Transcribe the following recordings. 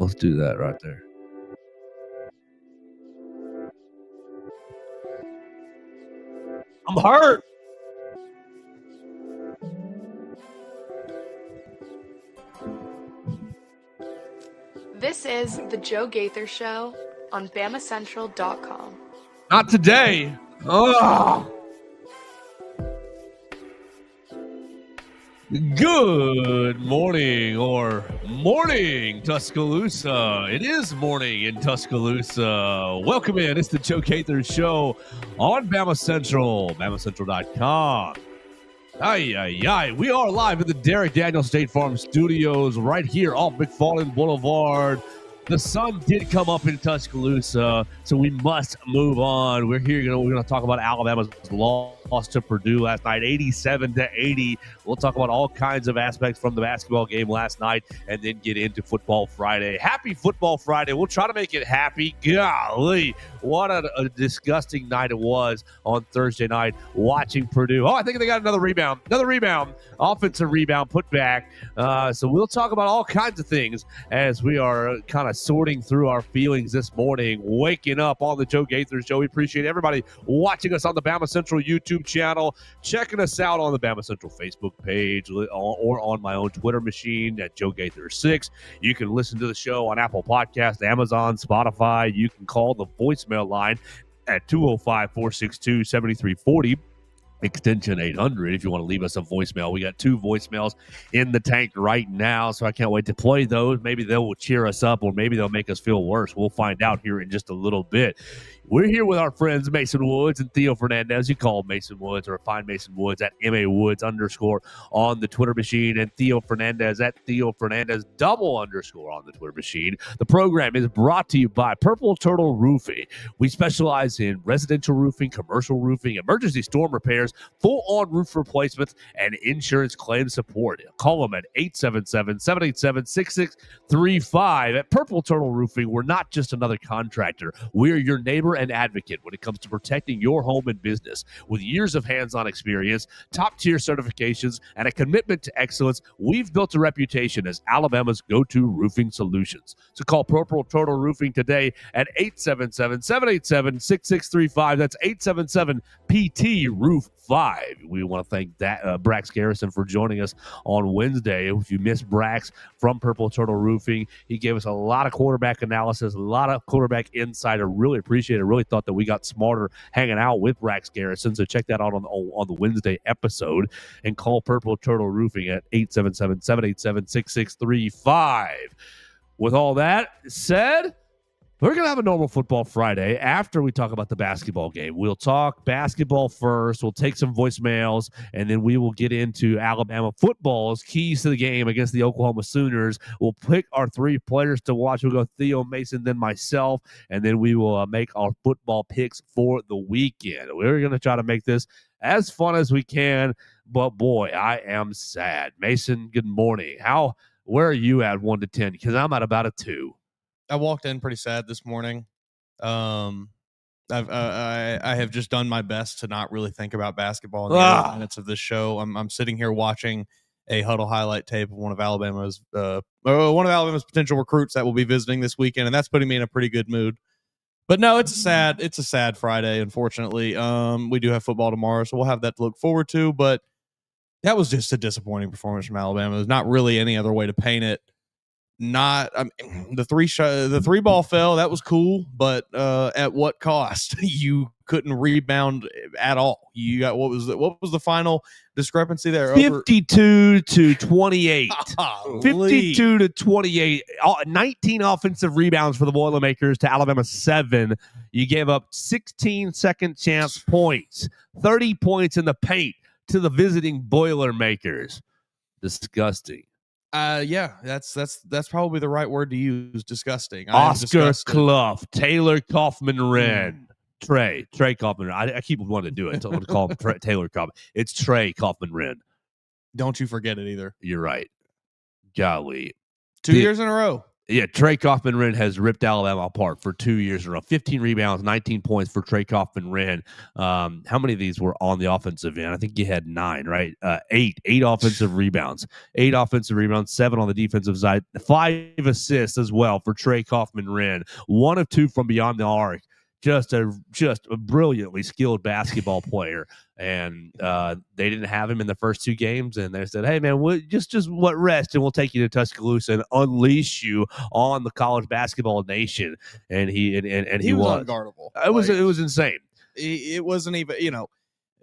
Let's do that right there. I'm hurt. This is the Joe Gaither Show on BamaCentral.com. Not today. Oh. Good morning Tuscaloosa. It is morning in Tuscaloosa. Welcome in. It's the Joe Gaither Show on BamaCentral, BamaCentral.com. We are live at the Derek Daniels State Farm Studios right here off McFarland Boulevard. The sun did come up in Tuscaloosa, so we must move on. We're here. We're going to talk about Alabama's loss to Purdue last night, 87-80. We'll talk about all kinds of aspects from the basketball game last night, and then get into Football Friday. Happy Football Friday. We'll try to make it happy. Golly, what a disgusting night it was on Thursday night watching Purdue. Oh, I think they got another rebound. Offensive rebound put back. So we'll talk about all kinds of things as we are kind of sorting through our feelings this morning, waking up on the Joe Gaither Show. We appreciate everybody watching us on the BamaCentral YouTube channel, checking us out on the BamaCentral Facebook page, or on my own Twitter machine at Joe Gaither 6. You can listen to the show on Apple Podcasts, Amazon, Spotify. You can call the voicemail line at 205-462-7340. Extension 800 if you want to leave us a voicemail. We got 2 voicemails in the tank right now, so I can't wait to play those. Maybe they will cheer us up, or maybe they'll make us feel worse. We'll find out here in just a little bit. We're here with our friends Mason Woods and Theo Fernandez. You call Mason Woods or find Mason Woods at MA Woods_ on the Twitter machine, and Theo Fernandez at Theo Fernandez _ on the Twitter machine. The program is brought to you by Purple Turtle Roofing. We specialize in residential roofing, commercial roofing, emergency storm repairs, full-on roof replacements, and insurance claim support. Call them at 877-787-6635. At Purple Turtle Roofing, we're not just another contractor. We're your neighbor and advocate when it comes to protecting your home and business. With years of hands-on experience, top-tier certifications, and a commitment to excellence, we've built a reputation as Alabama's go-to roofing solutions. So call Purple Turtle Roofing today at 877-787-6635. That's 877-PT-ROOF 5. We want to thank Brax Garrison for joining us on Wednesday. If you missed Brax from Purple Turtle Roofing, he gave us a lot of quarterback analysis, a lot of quarterback insight. I really appreciate it. I really thought that we got smarter hanging out with Brax Garrison. So check that out on the Wednesday episode, and call Purple Turtle Roofing at 877-787-6635. With all that said, we're going to have a normal Football Friday after we talk about the basketball game. We'll talk basketball first. We'll take some voicemails, and then we will get into Alabama football's keys to the game against the Oklahoma Sooners. We'll pick our 3 players to watch. We'll go Theo, Mason, then myself, and then we will make our football picks for the weekend. We're going to try to make this as fun as we can, but boy, I am sad. Mason, good morning. Where are you at 1 to 10? Because I'm at about a 2. I walked in pretty sad this morning. I have just done my best to not really think about basketball in the early minutes of this show. I'm sitting here watching a huddle highlight tape of one of Alabama's potential recruits that will be visiting this weekend, and that's putting me in a pretty good mood. But no, it's a sad Friday, unfortunately. We do have football tomorrow, so we'll have that to look forward to. But that was just a disappointing performance from Alabama. There's not really any other way to paint it. The 3 ball fell. That was cool, but at what cost? You couldn't rebound at all. You got what was the final discrepancy there? 52 to 28. 52 to 28. 19 offensive rebounds for the Boilermakers to Alabama 7. You gave up 16 second chance points, 30 points in the paint to the visiting Boilermakers. Disgusting. Yeah, that's probably the right word to use. Disgusting. Oscar Clough, Taylor Kaufman-Wren, Trey Kaufman-Wren. I keep wanting to do it. I'm going to call him Taylor Kaufman. It's Trey Kaufman-Wren. Don't you forget it either. You're right. Golly. 2 years in a row. Yeah, Trey Kaufman-Renn has ripped Alabama apart for 2 years in a row. 15 rebounds, 19 points for Trey Kaufman-Renn. How many of these were on the offensive end? I think you had 9, right? Eight offensive rebounds. 8 offensive rebounds, 7 on the defensive side. 5 assists as well for Trey Kaufman-Renn. 1 of 2 from beyond the arc. Just a brilliantly skilled basketball player. And they didn't have him in the first 2 games, and they said, "Hey, man, we'll just rest, and we'll take you to Tuscaloosa and unleash you on the college basketball nation." And he was unguardable. It was insane. It wasn't even,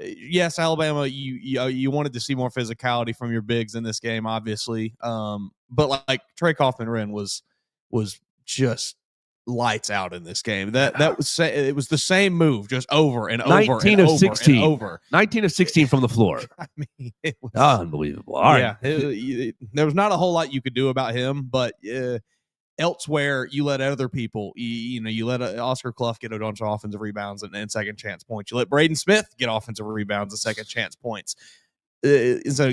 yes, Alabama, you wanted to see more physicality from your bigs in this game, obviously. But like Trey Kaufman-Renn was just lights out in this game. It was the same move just over and over 19 and of over 16 and over. 19 of 16 from the floor. I mean, it was Unbelievable. All right. There was not a whole lot you could do about him, but elsewhere you let other people, you let Oscar Clough get a bunch of offensive rebounds and second chance points. You let Braden Smith get offensive rebounds and second chance points. So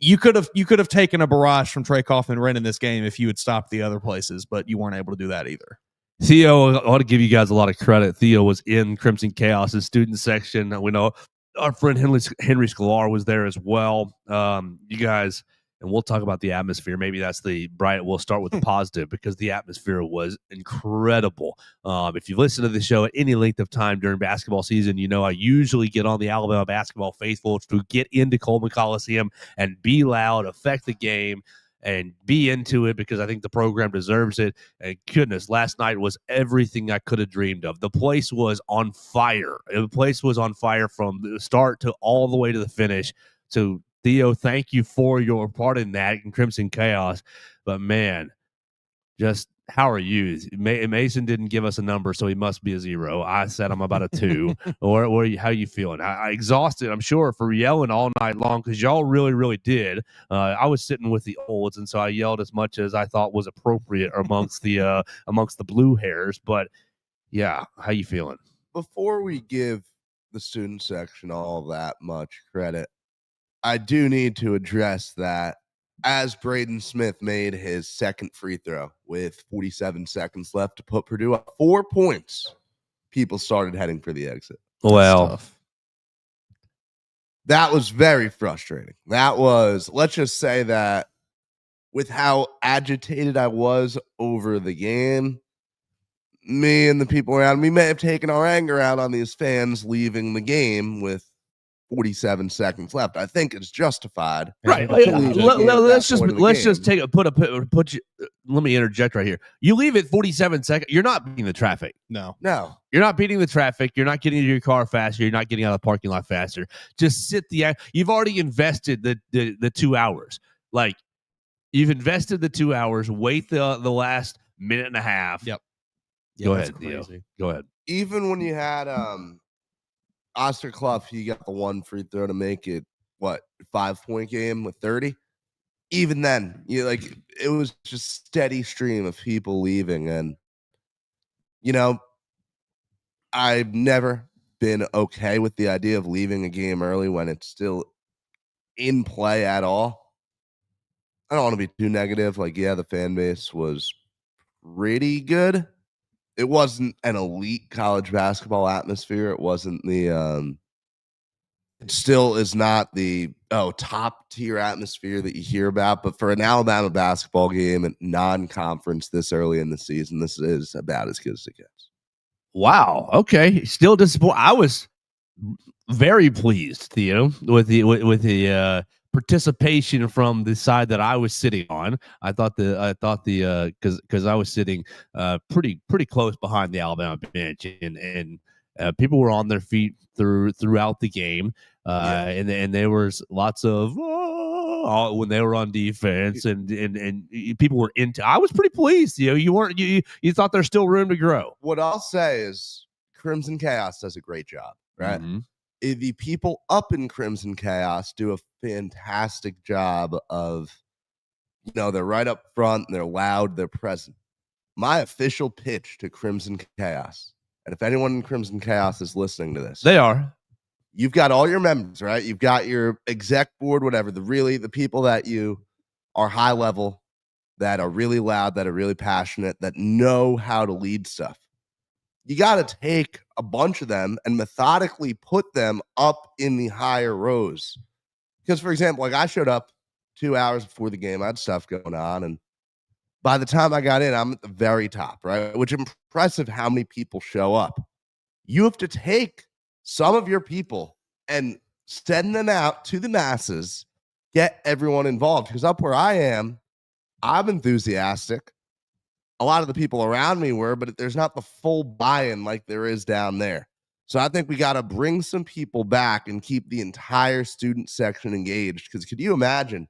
you could have taken a barrage from Trey Kaufman-Renn in this game if you had stopped the other places, but you weren't able to do that either. Theo, I want to give you guys a lot of credit. Theo was in Crimson Chaos's student section. We know our friend Henry Sklar was there as well. You guys, and we'll talk about the atmosphere. Maybe that's the bright. We'll start with the positive because the atmosphere was incredible. If you listen to the show at any length of time during basketball season, I usually get on the Alabama basketball faithful to get into Coleman Coliseum and be loud, affect the game, and be into it because I think the program deserves it. And goodness, last night was everything I could have dreamed of. The place was on fire. The place was on fire from the start to all the way to the finish. So, Theo, thank you for your part in that in Crimson Chaos. But, man, just how are you? Mason didn't give us a number, so he must be a 0. I said I'm about a 2. How are you feeling? I exhausted, I'm sure, for yelling all night long because y'all really, really did. I was sitting with the olds, and so I yelled as much as I thought was appropriate amongst the blue hairs. But yeah, how you feeling? Before we give the student section all that much credit, I do need to address that as Braden Smith made his second free throw with 47 seconds left to put Purdue up 4 points, people started heading for the exit. Well, that was very frustrating. That was, let's just say that with how agitated I was over the game, me and the people around me may have taken our anger out on these fans leaving the game with 47 seconds left. I think it's justified. Right. Let's just take a put you. Let me interject right here. You leave it 47 seconds. You're not beating the traffic. No. You're not beating the traffic. You're not getting into your car faster. You're not getting out of the parking lot faster. Just you've already invested the 2 hours. Like you've invested the 2 hours. Wait the last minute and a half. Yep. Go ahead, Theo. Go ahead. Even when you had Oscar Clough, he got the one free throw to make it 5-point game with 30. Even then, it was just steady stream of people leaving, and I've never been okay with the idea of leaving a game early when it's still in play at all. I don't want to be too negative. The fan base was pretty good. It wasn't an elite college basketball atmosphere. It wasn't the it still is not the top tier atmosphere that you hear about. But for an Alabama basketball game at non-conference this early in the season, this is about as good as it gets. Wow. Okay. Still disappointed. I was very pleased, Theo, with the participation from the side that I was sitting on. I thought because I was sitting pretty close behind the Alabama bench, and people were on their feet throughout the game, and there was lots of when they were on defense, and people were into. I was pretty pleased. You thought there's still room to grow. What I'll say is Crimson Chaos does a great job, right? Mm-hmm. The people up in Crimson Chaos do a fantastic job of, they're right up front, they're loud, they're present. My official pitch to Crimson Chaos, and if anyone in Crimson Chaos is listening to this, they are. You've got all your members, right? You've got your exec board, whatever, the people that you are high level. that are really loud, that are really passionate, that know how to lead stuff. You got to take a bunch of them and methodically put them up in the higher rows. Because, for example, like I showed up 2 hours before the game. I had stuff going on. And by the time I got in, I'm at the very top, right? Which is impressive how many people show up. You have to take some of your people and send them out to the masses, get everyone involved. Because up where I am, I'm enthusiastic. A lot of the people around me were, but there's not the full buy-in like there is down there. So I think we got to bring some people back and keep the entire student section engaged. Because could you imagine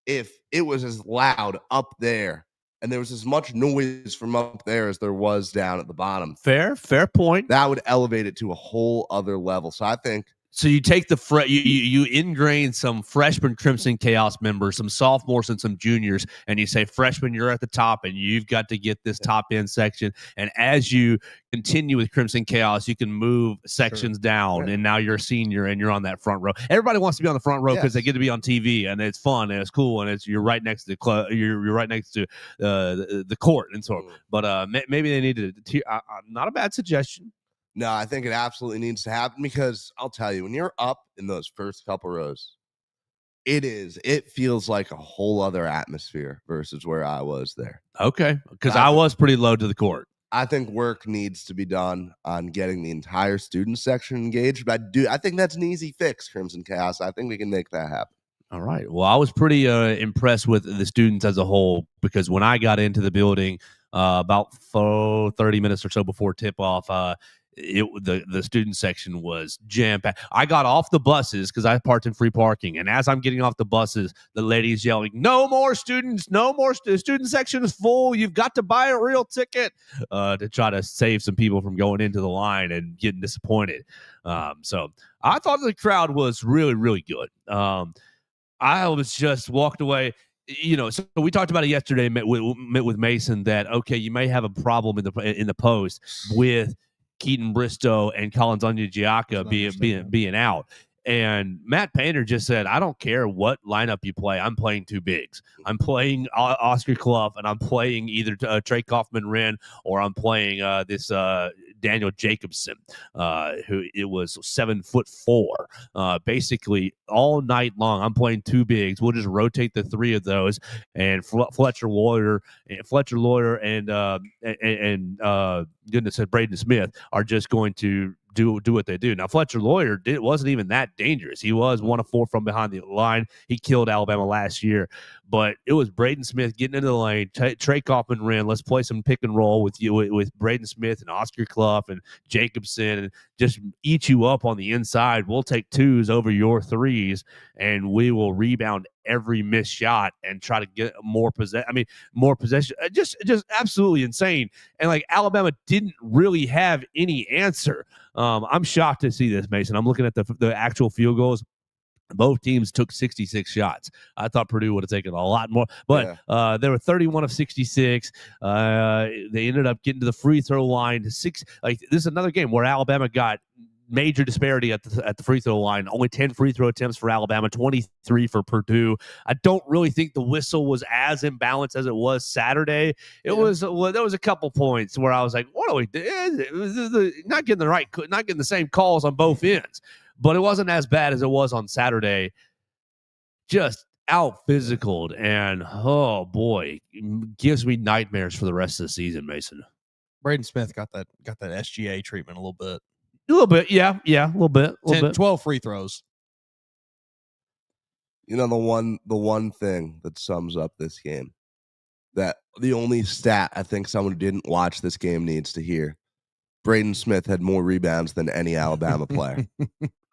if it was as loud up there and there was as much noise from up there as there was down at the bottom? Fair point. That would elevate it to a whole other level. So I think So you take the you ingrain some freshman Crimson Chaos members, some sophomores and some juniors, and you say, freshmen, you're at the top, and you've got to get this top end section. And as you continue with Crimson Chaos, you can move sections down, and now you're a senior and you're on that front row. Everybody wants to be on the front row because they get to be on TV, and it's fun and it's cool, and you're right next to the club, you're right next to the court and so. But maybe they need to. Not a bad suggestion. No, I think it absolutely needs to happen because I'll tell you, when you're up in those first couple rows, it feels like a whole other atmosphere versus where I was there. Okay, because I was pretty low to the court. I think work needs to be done on getting the entire student section engaged, but I think that's an easy fix, Crimson Chaos. I think we can make that happen. All right. Well, I was pretty impressed with the students as a whole because when I got into the building about 30 minutes or so before tip-off, the student section was jam-packed. I got off the buses because I parked in free parking, and as I'm getting off the buses, the lady's yelling, "No more students! No more! Student section is full. You've got to buy a real ticket," to try to save some people from going into the line and getting disappointed. So I thought the crowd was really, really good. I was just walked away. So we talked about it yesterday. Met with Mason that okay, you may have a problem in the post with Keaton Bristow and Collins Onyedika being out. And Matt Painter just said, I don't care what lineup you play. I'm playing two bigs. I'm playing Oscar Clough, and I'm playing either Trey Kaufman-Wren or I'm playing this Daniel Jacobson, who it was 7'4". Basically, all night long, I'm playing two bigs. We'll just rotate the three of those, and Fletcher Lawyer and goodness said Braden Smith are just going to do what they do. Now, Fletcher Lawyer wasn't even that dangerous. He was 1 of 4 from behind the line. He killed Alabama last year, but it was Braden Smith getting into the lane. Trey Kaufman-Wren, let's play some pick and roll with Braden Smith and Oscar Clough and Jacobson, and just eat you up on the inside. We'll take twos over your threes, and we will rebound every missed shot and try to get more possession. Just absolutely insane. And like Alabama didn't really have any answer. I'm shocked to see this, Mason. I'm looking at the actual field goals. Both teams took 66 shots. I thought Purdue would have taken a lot more, but they were 31 of 66. They ended up getting to the free throw line. This is another game where Alabama got major disparity at the free throw line. Only 10 free throw attempts for Alabama, 23 for Purdue. I don't really think the whistle was as imbalanced as it was Saturday. There was a couple points where I was like, "What are we doing?" Not getting the same calls on both ends. But it wasn't as bad as it was on Saturday. Just out physicaled, and oh boy, gives me nightmares for the rest of the season, Mason. Braden Smith got that SGA treatment a little bit. A little bit, yeah, a little bit. 12 free throws. The one thing that sums up this game, that the only stat I think someone who didn't watch this game needs to hear: Braden Smith had more rebounds than any Alabama player.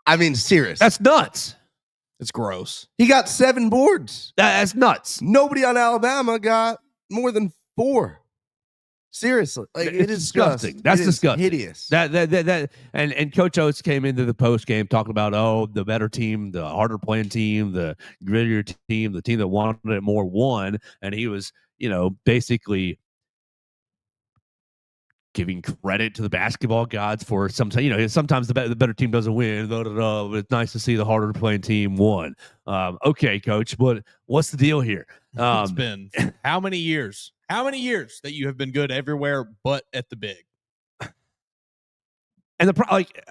I mean, serious. That's nuts. It's gross. He got 7 boards. That's nuts. Nobody on Alabama got more than 4. Seriously, like it is disgusting. That's disgusting. Hideous. And Coach Oates came into the post game talking about the better team, the harder playing team, the grittier team, the team that wanted it more won, and he was basically giving credit to the basketball gods for sometimes the better team doesn't win. But it's nice to see the harder playing team won. Okay, coach, but what's the deal here? It's been how many years? How many years that you have been good everywhere but at the big? And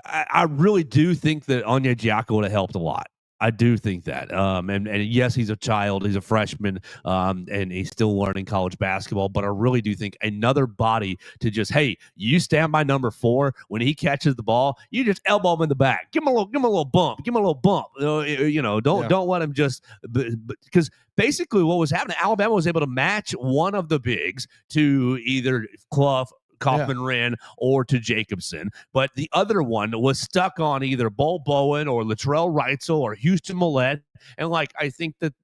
I really do think that Anya Giacco would have helped a lot. I do think that. And yes, he's a child, he's a freshman, and he's still learning college basketball. But I really do think another body to just, hey, you stand by number 4 when he catches the ball, you just elbow him in the back, give him a little bump, don't let him just because basically what was happening, Alabama was able to match one of the bigs to either Clough, Kaufman Wren, or to Jacobson, but the other one was stuck on either Bull Bowen or Latrell Reitzel or Houston Millette. And I think that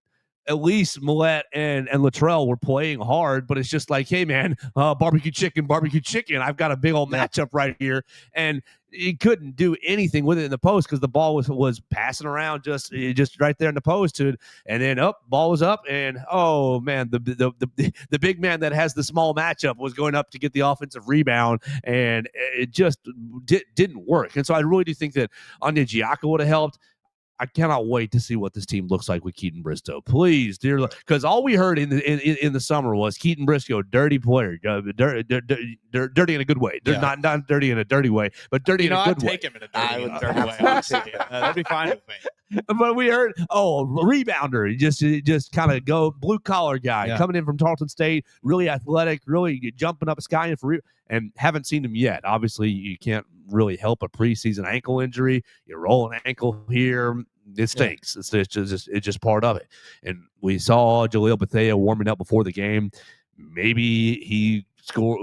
at least Millette and Latrell were playing hard, but it's just like, hey man, barbecue chicken. I've got a big old matchup right here. And he couldn't do anything with it in the post because the ball was passing around just right there in the post. And then ball was up, and oh man, the big man that has the small matchup was going up to get the offensive rebound, and it just didn't work. And so I really do think that Anya Giacco would have helped. I cannot wait to see what this team looks like with Keaton Bristow. Please, dear, because all we heard in the summer was Keaton Bristow, dirty player, dirty in a good way. Not dirty in a dirty way, but dirty in a good way. I'd take him in a dirty way. Honestly. That'd be fine with me. But we heard, rebounder, just kind of go blue collar guy coming in from Tarleton State, really athletic, really jumping up a sky and haven't seen him yet. Obviously, you can't really help a preseason ankle injury. You roll an ankle here, it stinks. It's just part of it. And we saw Jaleel Bethea warming up before the game. Maybe he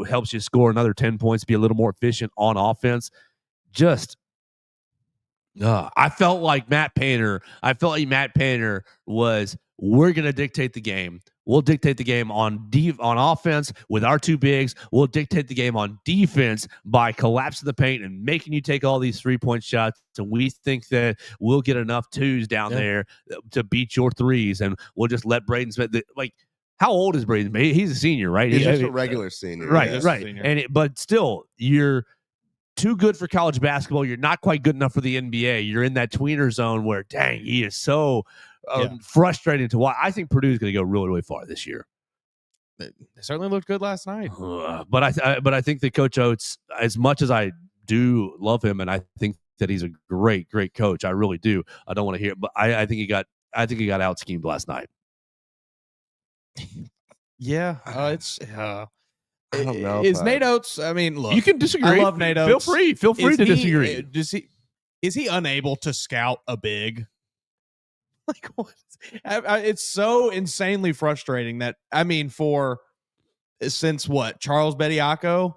helps you score another 10 points, be a little more efficient on offense. I felt like Matt Painter was, we're going to dictate the game. We'll dictate the game on offense with our 2 bigs. We'll dictate the game on defense by collapsing the paint and making you take all these 3-point shots. And we think that we'll get enough 2s down there to beat your 3s. And we'll just let Braden Smith, how old is Braden? He's a senior, right? He's just a regular senior. Right. Senior. But still, you're too good for college basketball. You're not quite good enough for the NBA. You're in that tweener zone where, dang, he is so frustrating to watch. I think Purdue's going to go really, really far this year. They certainly looked good last night. But I think that Coach Oates, as much as I do love him, and I think that he's a great, great coach, I really do. I don't want to hear it, but I think he got out schemed last night. Yeah, I don't know. Is Nate Oates? I mean, look, you can disagree. I love Nate Oates. Feel free to disagree. Is he unable to scout a big? What? It's so insanely frustrating that, since Charles Bediako,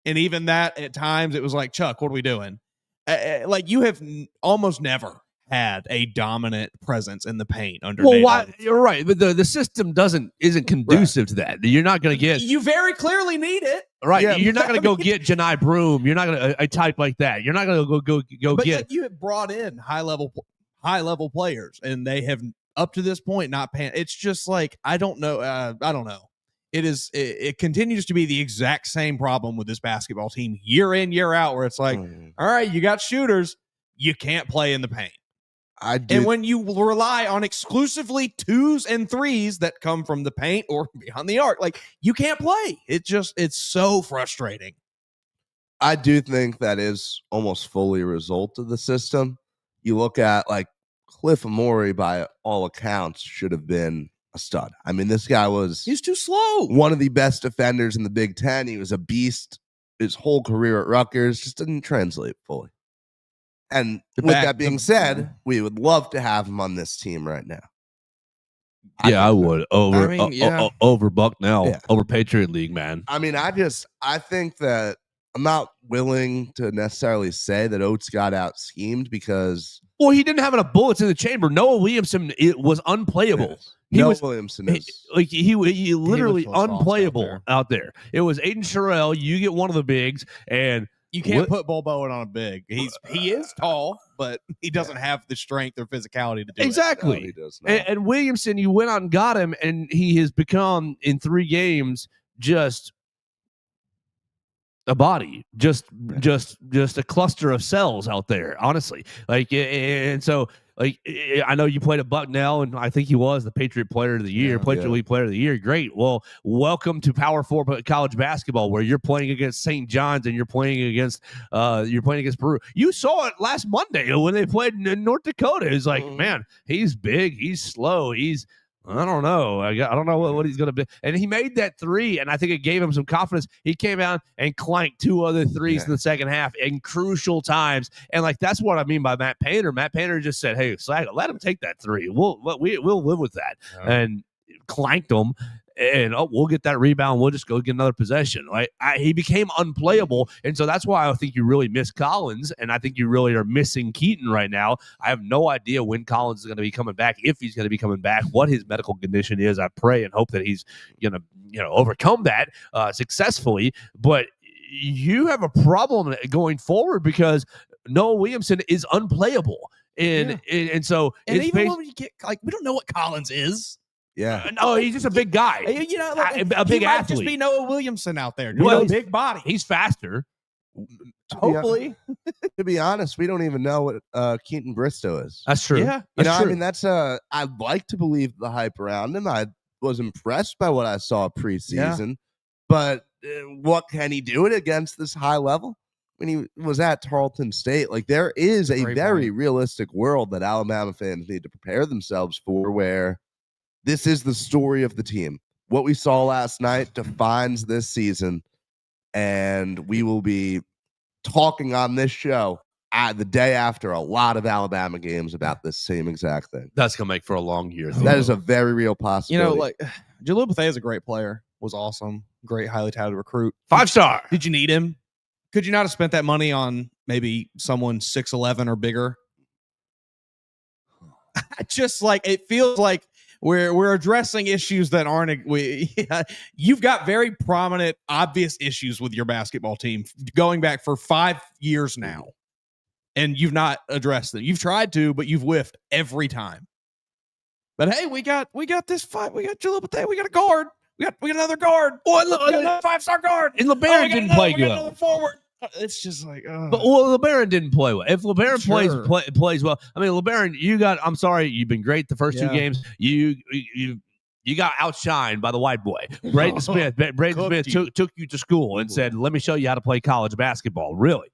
and even that at times it was like, Chuck, what are we doing? You have almost never had a dominant presence in the paint under Nate Oates. You're right, but the system isn't conducive to that. You're not going to get. You very clearly need it, right? Yeah, you're not going to go get Janai Broom. You're not going to a type like that. You're not going to go but get. You have brought in high level players, and they have up to this point not paying. It's just I don't know. I don't know. It continues to be the exact same problem with this basketball team year in, year out, where it's all right, you got shooters, you can't play in the paint. And when you rely on exclusively 2s and 3s that come from the paint or behind the arc, you can't play. It's so frustrating. I do think that is almost fully a result of the system. You look at Cliff Amore, by all accounts, should have been a stud. I mean, this guy he's too slow. One of the best defenders in the Big Ten. He was a beast his whole career at Rutgers, just didn't translate fully. And with that being said, we would love to have him on this team right now. I would over Bucknell, over Patriot League, man. I mean, I think that I'm not willing to necessarily say that Oates got out schemed because he didn't have enough bullets in the chamber. Noah Williamson was unplayable. Williamson is he literally unplayable out there. It was Aiden Sherrill. You get one of the bigs, and you can't put Bull Bowen on a big. He is tall, but he doesn't have the strength or physicality to do exactly. it. No, he does not. And Williamson, you went out and got him, and he has become in 3 games just a body, just a cluster of cells out there, honestly. Like, and so, like, I know you played at Bucknell, and I think he was the Patriot Player of the Year, Patriot League Player of the Year. Great. Well, welcome to Power 4 college basketball, where you're playing against St. John's and you're playing against Peru. You saw it last Monday when they played in North Dakota. It's like, man, he's big, he's slow, I don't know. I don't know what he's going to be. And he made that three, and I think it gave him some confidence. He came out and clanked 2 other threes in the second half in crucial times. And, like, that's what I mean by Matt Painter. Matt Painter just said, hey, Slag, let him take that three. We'll live with that. Yeah. And clanked him. And we'll get that rebound. We'll just go get another possession. Like, he became unplayable, and so that's why I think you really miss Collins, and I think you really are missing Keaton right now. I have no idea when Collins is going to be coming back, if he's going to be coming back, what his medical condition is. I pray and hope that he's going to overcome that successfully. But you have a problem going forward because Noah Williamson is unplayable, and so even when you get, like, we don't know what Collins is. Yeah. No, he's just a big guy. Like, a big he athlete. Might just be Noah Williamson out there. Well, A big body. He's faster. Hopefully. To be honest, we don't even know what Keaton Bristow is. That's true. Yeah. That's true. I mean, I'd like to believe the hype around him. I was impressed by what I saw preseason. But what can he do it against this high level? When he was at Tarleton State, like, there is a very realistic world that Alabama fans need to prepare themselves for, where this is the story of the team. What we saw last night defines this season, and we will be talking on this show the day after a lot of Alabama games about this same exact thing. That's going to make for a long year. That is a very real possibility. Like, Jalil Bethea is a great player, was awesome, great, highly touted recruit. 5-star. Did you need him? Could you not have spent that money on maybe someone 6'11" or bigger? Just like, it feels like we're addressing issues that aren't. You've got very prominent, obvious issues with your basketball team going back for 5 years now, and you've not addressed them. You've tried to, but you've whiffed every time. But hey, we got this fight. We got Jalil Bethea. We got a guard. We got another guard. Oh, look, another 5-star guard. And LeBaron didn't play well. Forward. It's just like, but LeBaron didn't play well. If LeBaron plays well, I mean, LeBaron, I'm sorry, you've been great the first 2 games. You got outshined by the white boy. Braden Smith took you to school and said, let me show you how to play college basketball. Really.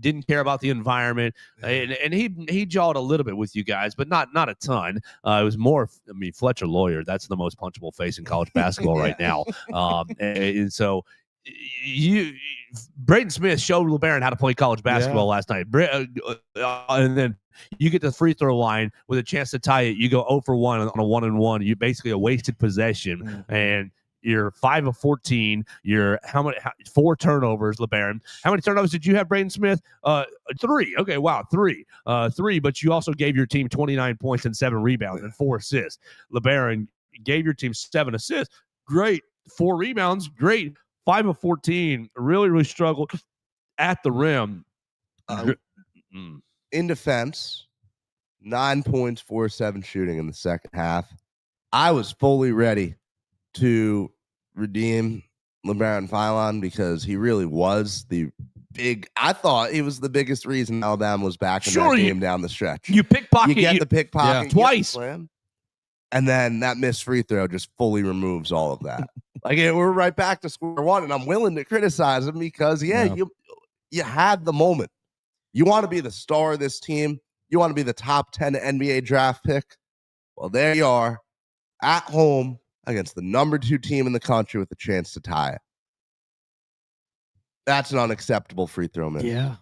Didn't care about the environment, and he jawed a little bit with you guys, but not a ton. It was more, Fletcher Lawyer, that's the most punchable face in college basketball right now. And so Braden Smith showed LeBaron how to play college basketball last night. And then you get the free throw line with a chance to tie it. You go 0 for 1 on a 1-and-1. You basically a wasted possession, and you're 5 of 14. You're 4 turnovers, LeBaron. How many turnovers did you have, Braden Smith? 3. Okay, wow, 3. 3, but you also gave your team 29 points and 7 rebounds and 4 assists. LeBaron gave your team 7 assists. Great. 4 rebounds. Great. 5 of 14. Really, really struggled at the rim. In defense, 9 points, 4-7 shooting in the second half. I was fully ready to redeem LeBaron Philon because he really was I thought he was the biggest reason Alabama was back in that game down the stretch. You pickpocket. You get the pickpocket twice. And then that missed free throw just fully removes all of that. We're right back to square one, and I'm willing to criticize him because, you had the moment. You want to be the star of this team. You want to be the top 10 NBA draft pick. Well, there you are at home against the number 2 team in the country with a chance to tie it. That's an unacceptable free throw miss. Yeah.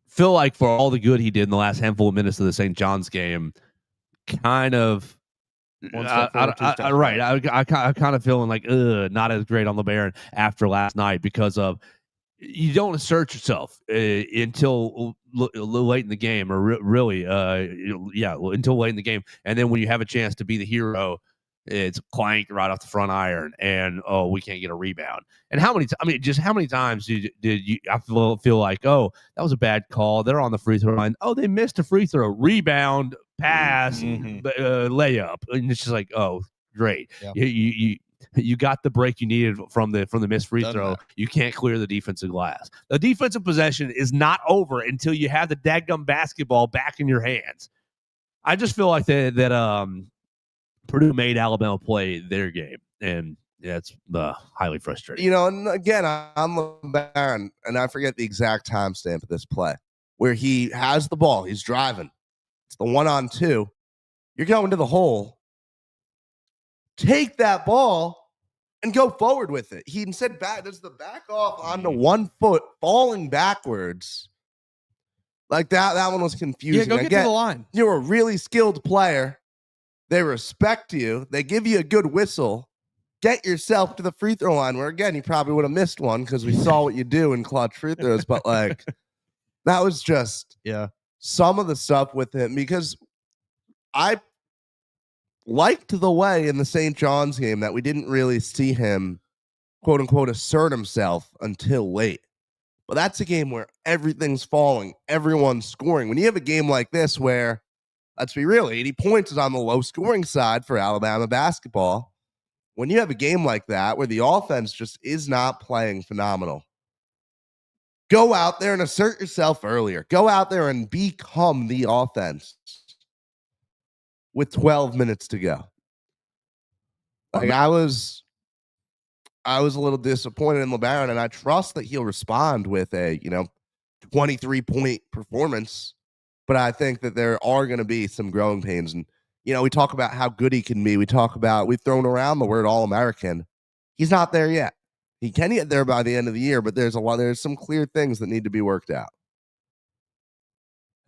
Feel like for all the good he did in the last handful of minutes of the St. John's game, kind of. I kind of feeling like not as great on LeBaron after last night because of you don't assert yourself until late in the game, or until late in the game, and then when you have a chance to be the hero, it's clank right off the front iron, and we can't get a rebound. And how many times did you? I feel like that was a bad call. They're on the free throw line. Oh, they missed a free throw. Rebound. Pass, layup, and it's just like, oh, great. Yeah. You got the break you needed from the missed free Doesn't throw. matter. You can't clear the defensive glass. The defensive possession is not over until you have the dadgum basketball back in your hands. I just feel like that Purdue made Alabama play their game, and it's highly frustrating. You know, and again, I'm LeBaron, and I forget the exact timestamp of this play where he has the ball. He's driving. It's the 1-on-2. You're going to the hole. Take that ball and go forward with it. He instead does the back off onto 1 foot, falling backwards. Like that one was confusing. Yeah, go get to the line. You're a really skilled player. They respect you. They give you a good whistle. Get yourself to the free throw line where, again, you probably would have missed one because we saw what you do in clutch free throws. But, like, that was just some of the stuff with him, because I liked the way in the St. John's game that we didn't really see him, quote unquote, assert himself until late. But that's a game where everything's falling, everyone's scoring. When you have a game like this where, let's be real, 80 points is on the low scoring side for Alabama basketball. When you have a game like that where the offense just is not playing phenomenal, go out there and assert yourself earlier. Go out there and become the offense with 12 minutes to go. Like, I was a little disappointed in LeBaron, and I trust that he'll respond with a 23-point performance. But I think that there are going to be some growing pains. And we talk about how good he can be. We've thrown around the word All-American. He's not there yet. He can get there by the end of the year, but there's some clear things that need to be worked out.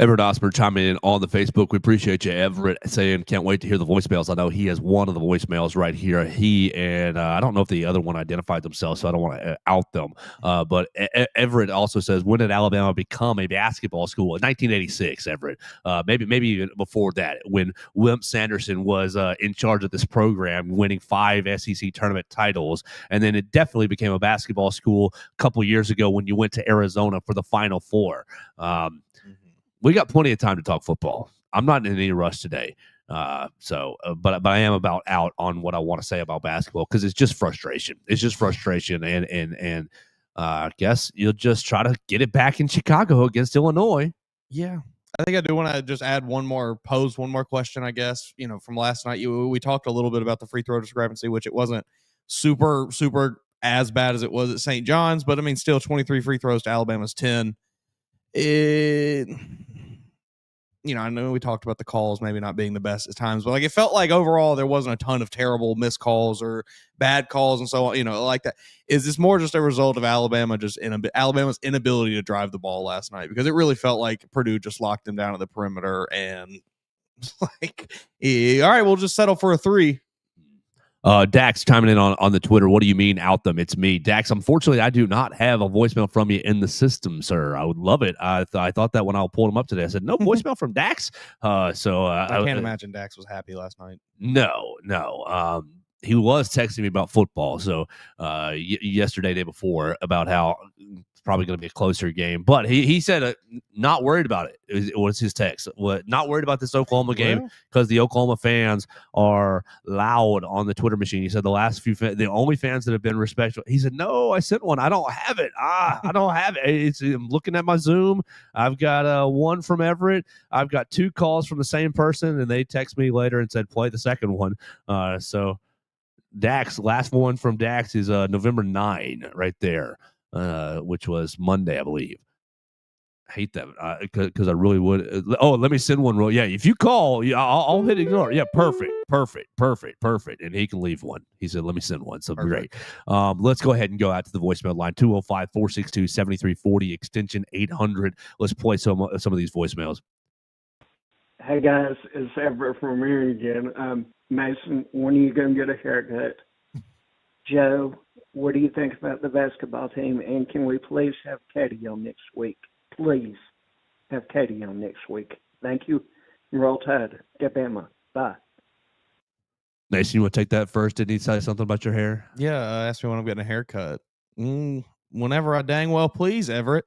Everett Osborne chiming in on the Facebook. We appreciate you, Everett, saying can't wait to hear the voicemails. I know he has one of the voicemails right here. He and I don't know if the other one identified themselves, so I don't want to out them. But Everett also says, when did Alabama become a basketball school? In 1986, Everett. Maybe even before that, when Wimp Sanderson was in charge of this program, winning 5 SEC tournament titles. And then it definitely became a basketball school a couple years ago when you went to Arizona for the Final Four. We got plenty of time to talk football. I'm not in any rush today. But I am about out on what I want to say about basketball, because it's just frustration. It's just frustration. And I guess you'll just try to get it back in Chicago against Illinois. Yeah. I think I do want to just pose one more question, I guess. From last night, we talked a little bit about the free throw discrepancy, which it wasn't super, super as bad as it was at St. John's. But, I mean, still 23 free throws to Alabama's 10. I know we talked about the calls maybe not being the best at times, but it felt like overall there wasn't a ton of terrible missed calls or bad calls and so on, like that. Is this more just a result of Alabama's inability to drive the ball last night? Because it really felt like Purdue just locked them down at the perimeter and all right, we'll just settle for a 3. Dax chiming in on the Twitter. What do you mean out them? It's me, Dax. Unfortunately, I do not have a voicemail from you in the system, sir. I would love it. I thought that when I pulled him up today, I said no voicemail from Dax. I can't imagine Dax was happy last night. No. He was texting me about football. So yesterday, day before, about how it's probably going to be a closer game. But he said not worried about it. It was his text. Not worried about this Oklahoma game because the Oklahoma fans are loud on the Twitter machine. He said the only fans that have been respectful. He said, no, I sent one. I don't have it. I don't have it. I'm looking at my Zoom. I've got one from Everett. I've got 2 calls from the same person, and they text me later and said, play the second one. So Dax, last one from Dax is November 9 right there, which was Monday, I believe. I hate that because I really would. Let me send one. Yeah, if you call, I'll hit ignore. Yeah, perfect. And he can leave one. He said, let me send one. So perfect. Great. Let's go ahead and go out to the voicemail line, 205-462-7340, extension 800. Let's play some of these voicemails. Hey, guys. It's Everett from here again. Mason, when are you going to get a haircut? Joe, what do you think about the basketball team? And can we please have Katie on next week? Please have Katie on next week. Thank you. Roll Tide. Get Bama. Bye. Mason, you want to take that first? Didn't he say something about your hair? Yeah, ask me when I'm getting a haircut. Whenever I dang well please, Everett.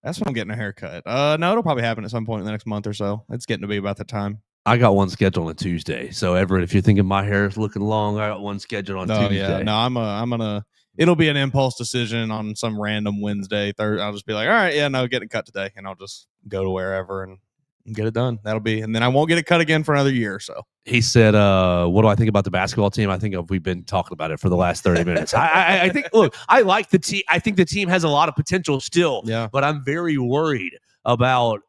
That's when I'm getting a haircut. No, it'll probably happen at some point in the next month or so. It's getting to be about the time. I got one scheduled on Tuesday. So Everett, if you're thinking my hair is looking long, I got one scheduled on Tuesday. Yeah, no, I'm gonna. It'll be an impulse decision on some random Wednesday, Thursday. I'll just be like, all right, yeah, no, get it cut today, and I'll just go to wherever and get it done. And then I won't get it cut again for another year. So he said, what do I think about the basketball team? I think we've been talking about it for the last 30 minutes. I think, look, I like the team. I think the team has a lot of potential still, but I'm very worried about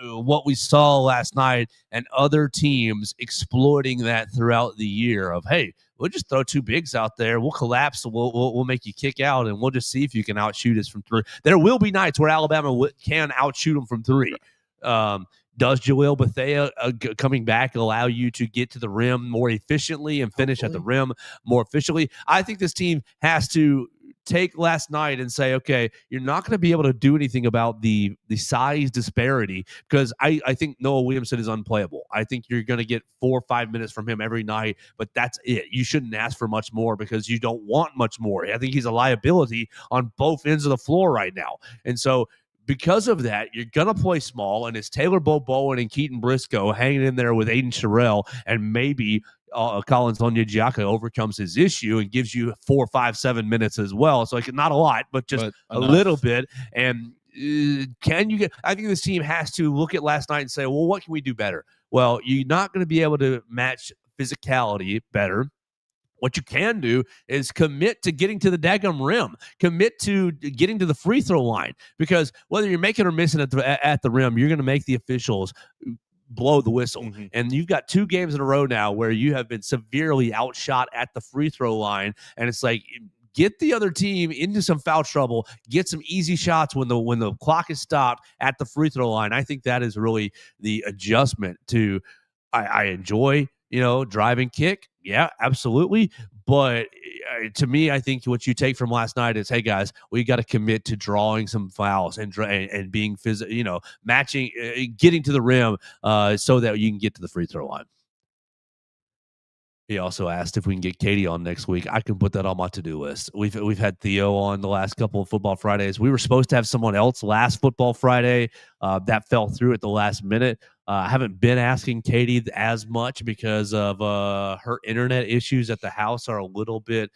what we saw last night and other teams exploiting that throughout the year of, hey, we'll just throw two bigs out there. We'll collapse. We'll make you kick out, and we'll just see if you can outshoot us from three. There will be nights where Alabama can outshoot them from three. Does Joel Bethea coming back allow you to get to the rim more efficiently and finish at the rim more efficiently? I think this team has to take last night and say, okay, you're not going to be able to do anything about the size disparity, because I think Noah Williamson is unplayable. I think you're going to get 4 or 5 minutes from him every night, but that's it. You shouldn't ask for much more because you don't want much more. I think he's a liability on both ends of the floor right now. And so because of that, you're going to play small, and it's Taylor Bowen and Keaton Briscoe hanging in there with Aiden Sherrill, and maybe Collins Onyedika overcomes his issue and gives you 4, 5, 7 minutes as well. So like not a lot, but just a little bit. And can you get? I think this team has to look at last night and say, well, what can we do better? Well, you're not going to be able to match physicality better. What you can do is commit to getting to the daggum rim, commit to getting to the free throw line, because whether you're making or missing at the rim, you're going to make the officials blow the whistle. Mm-hmm. And you've got 2 games in a row now where you have been severely outshot at the free throw line. And it's like, get the other team into some foul trouble, get some easy shots when the clock is stopped at the free throw line. I think that is really the adjustment to, I enjoy, drive and kick. Yeah, absolutely. But to me, I think what you take from last night is, hey guys, we got to commit to drawing some fouls and being physical, matching, getting to the rim so that you can get to the free throw line. He also asked if we can get Katie on next week. I can put that on my to-do list. We've had Theo on the last couple of Football Fridays. We were supposed to have someone else last Football Friday. That fell through at the last minute. I haven't been asking Katie as much because of her internet issues at the house are a little bit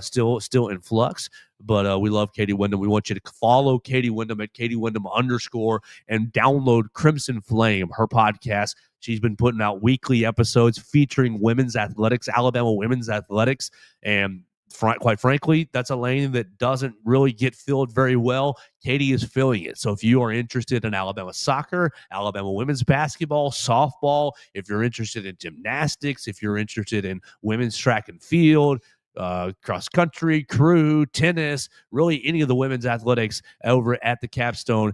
still in flux. But we love Katie Wyndham. We want you to follow Katie Wyndham at Katie Wyndham _ and download Crimson Flame, her podcast. She's been putting out weekly episodes featuring women's athletics, Alabama women's athletics. And quite frankly, that's a lane that doesn't really get filled very well. Katie is filling it. So if you are interested in Alabama soccer, Alabama women's basketball, softball, if you're interested in gymnastics, if you're interested in women's track and field, cross country, crew, tennis, really any of the women's athletics over at the Capstone,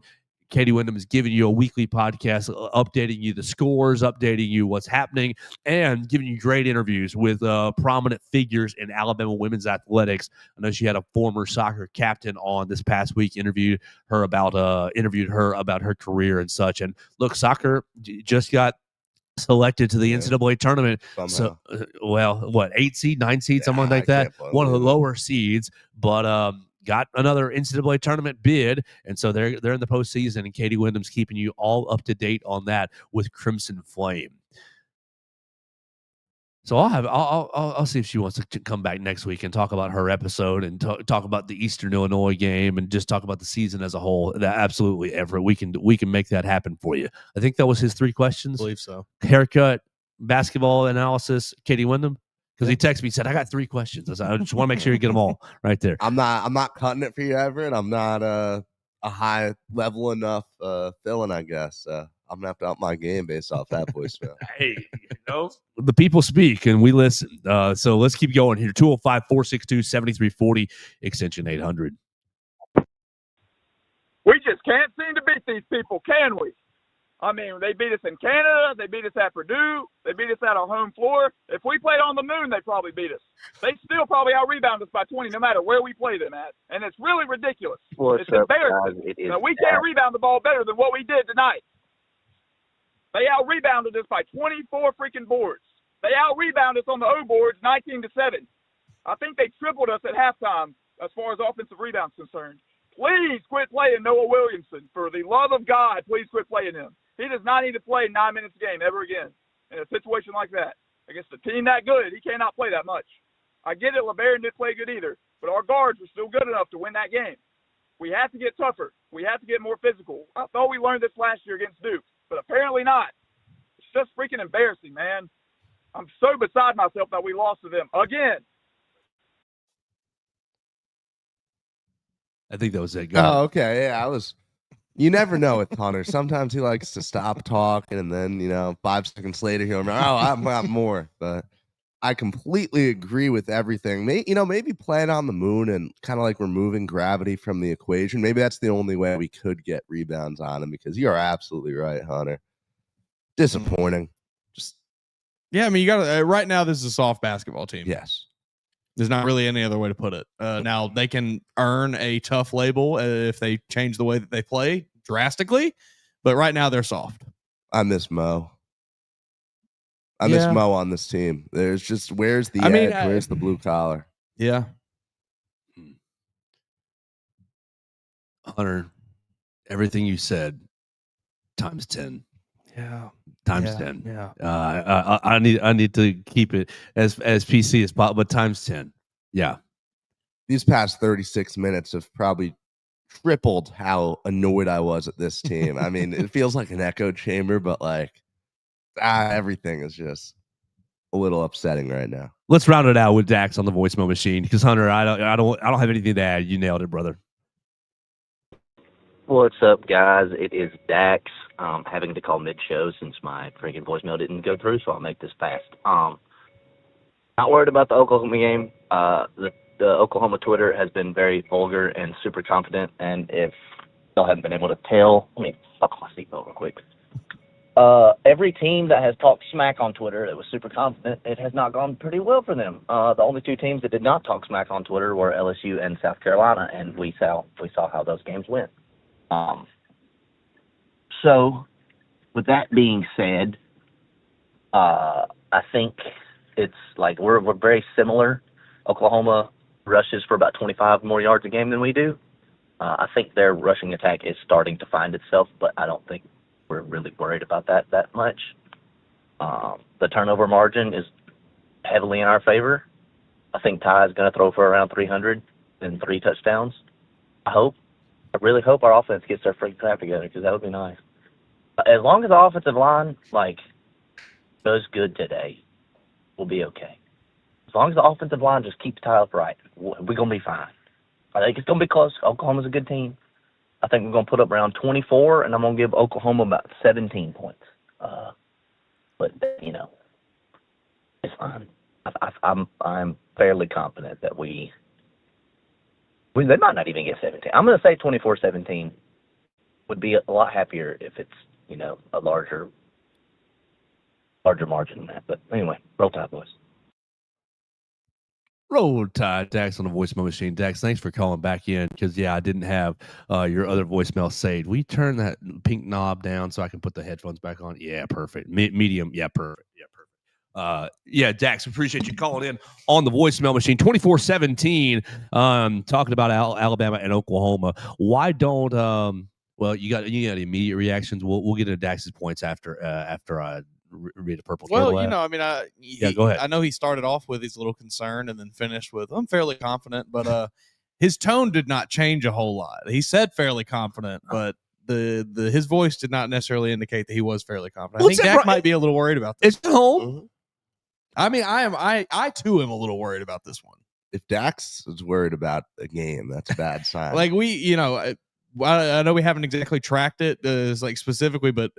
Katie Wyndham is giving you a weekly podcast, updating you the scores, updating you what's happening, and giving you great interviews with prominent figures in Alabama women's athletics. I know she had a former soccer captain on this past week, interviewed her about her career and such. And look, soccer just got selected to the NCAA tournament. Somehow. So, 8 seed, 9 seed, something like that. One of the lower seeds, but got another NCAA tournament bid, and so they're in the postseason. And Katie Wyndham's keeping you all up to date on that with Crimson Flame. So I'll see if she wants to come back next week and talk about her episode and talk about the Eastern Illinois game and just talk about the season as a whole. Absolutely, Everett, we can make that happen for you. I think that was his 3 questions. I believe so. Haircut, basketball analysis, Katie Wyndham. Because he texted me, said, I got 3 questions. I said, I just want to make sure you get them all right there. I'm not cutting it for you, Everett. I'm not a high level enough filling, I guess. I'm gonna have to up my game based off that voicemail. Hey, the people speak and we listen. So let's keep going here. 205-462-7340, extension 800. We just can't seem to beat these people, can we? I mean, they beat us in Canada. They beat us at Purdue. They beat us at our home floor. If we played on the moon, they probably beat us. They still probably out-rebound us by 20 no matter where we play them at. And it's really ridiculous. It's embarrassing. We can't rebound the ball better than what we did tonight. They out-rebounded us by 24 freaking boards. They out-rebounded us on the O boards 19-7. I think they tripled us at halftime as far as offensive rebounds concerned. Please quit playing Noah Williamson. For the love of God, please quit playing him. He does not need to play 9 minutes a game ever again. in a situation like that. Against a team that good, he cannot play that much. I get it, LeBaron didn't play good either, but our guards were still good enough to win that game. We have to get tougher. We have to get more physical. I thought we learned this last year against Duke, but apparently not. It's just freaking embarrassing, man. I'm so beside myself that we lost to them again. I think that was it. Go ahead. Oh, okay. Yeah, you never know with Hunter. Sometimes he likes to stop talking, and then 5 seconds later he'll remember, I've got more. But I completely agree with everything. Maybe playing on the moon and kind of like removing gravity from the equation. Maybe that's the only way we could get rebounds on him, because you are absolutely right, Hunter. Disappointing. Yeah, I mean, you got to right now. This is a soft basketball team. Yes, there's not really any other way to put it. Now they can earn a tough label if they change the way that they play drastically, but right now they're soft. I miss Mo. I miss Mo on this team. There's just where's the edge? Where's the blue collar? Yeah, Hunter, everything you said times 10. Yeah. Times 10. Yeah. I need to keep it as PC as possible, but times 10. Yeah. These past 36 minutes have probably tripled how annoyed I was at this team. I mean, it feels like an echo chamber, but everything is just a little upsetting right now. Let's round it out with Dax on the voicemail machine, because Hunter, I don't have anything to add. You nailed it, brother. What's up, guys? It is Dax. Having to call mid-show since my freaking voicemail didn't go through, so I'll make this fast. Not worried about the Oklahoma game. The Oklahoma Twitter has been very vulgar and super confident, and if y'all haven't been able to tell, let me buckle my seatbelt real quick. Every team that has talked smack on Twitter that was super confident, it has not gone pretty well for them. The only 2 teams that did not talk smack on Twitter were LSU and South Carolina, and we saw how those games went. So, with that being said, I think it's like we're very similar. Oklahoma rushes for about 25 more yards a game than we do. I think their rushing attack is starting to find itself, but I don't think we're really worried about that much. The turnover margin is heavily in our favor. I think Ty is going to throw for around 300 and 3 touchdowns. I really hope our offense gets their freaking crap together, because that would be nice. As long as the offensive line does good today, we'll be okay. As long as the offensive line just keeps Ty upright, we're going to be fine. I think it's going to be close. Oklahoma's a good team. I think we're going to put up around 24, and I'm going to give Oklahoma about 17 points. But it's fine. I'm fairly confident that they might not even get 17. I'm going to say 24-17. Would be a lot happier if it's, a larger margin than that. But anyway, roll Tide, boys. Roll Tide, Dax on the voicemail machine. Dax, thanks for calling back in, because, I didn't have your other voicemail saved. We turn that pink knob down so I can put the headphones back on? Yeah, perfect. Medium, yeah, perfect. Yeah, perfect. Dax, appreciate you calling in on the voicemail machine. 24-17, talking about Alabama and Oklahoma. Why don't you got immediate reactions? We'll get into Dax's points after I read a purple. Well, go ahead. I know he started off with he's a little concerned and then finished with I'm fairly confident, but his tone did not change a whole lot. He said fairly confident, but his voice did not necessarily indicate that he was fairly confident. I think Dak might be a little worried about this. It's at home. Mm-hmm. I mean, I too am a little worried about this one. If Dax is worried about a game, that's a bad sign. Like I know we haven't exactly tracked it specifically, but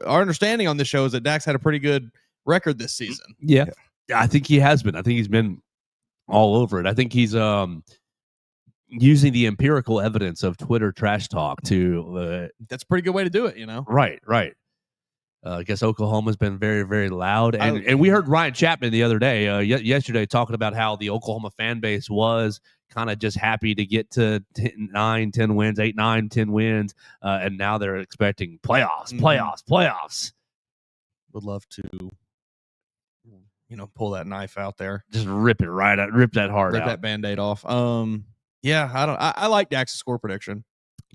our understanding on this show is that Dax had a pretty good record this season. Yeah. I think he has been. I think he's been all over it. I think he's using the empirical evidence of Twitter trash talk to. That's a pretty good way to do it, Right. I guess Oklahoma's been very, very loud. And we heard Ryan Chapman the other day, yesterday, talking about how the Oklahoma fan base was kind of just happy to get to 9, 10 wins, 8, 9, 10 wins. And now they're expecting playoffs. Would love to, pull that knife out there. Just rip it right out. Rip that heart out. Rip that Band-Aid off. I like Dax's score prediction.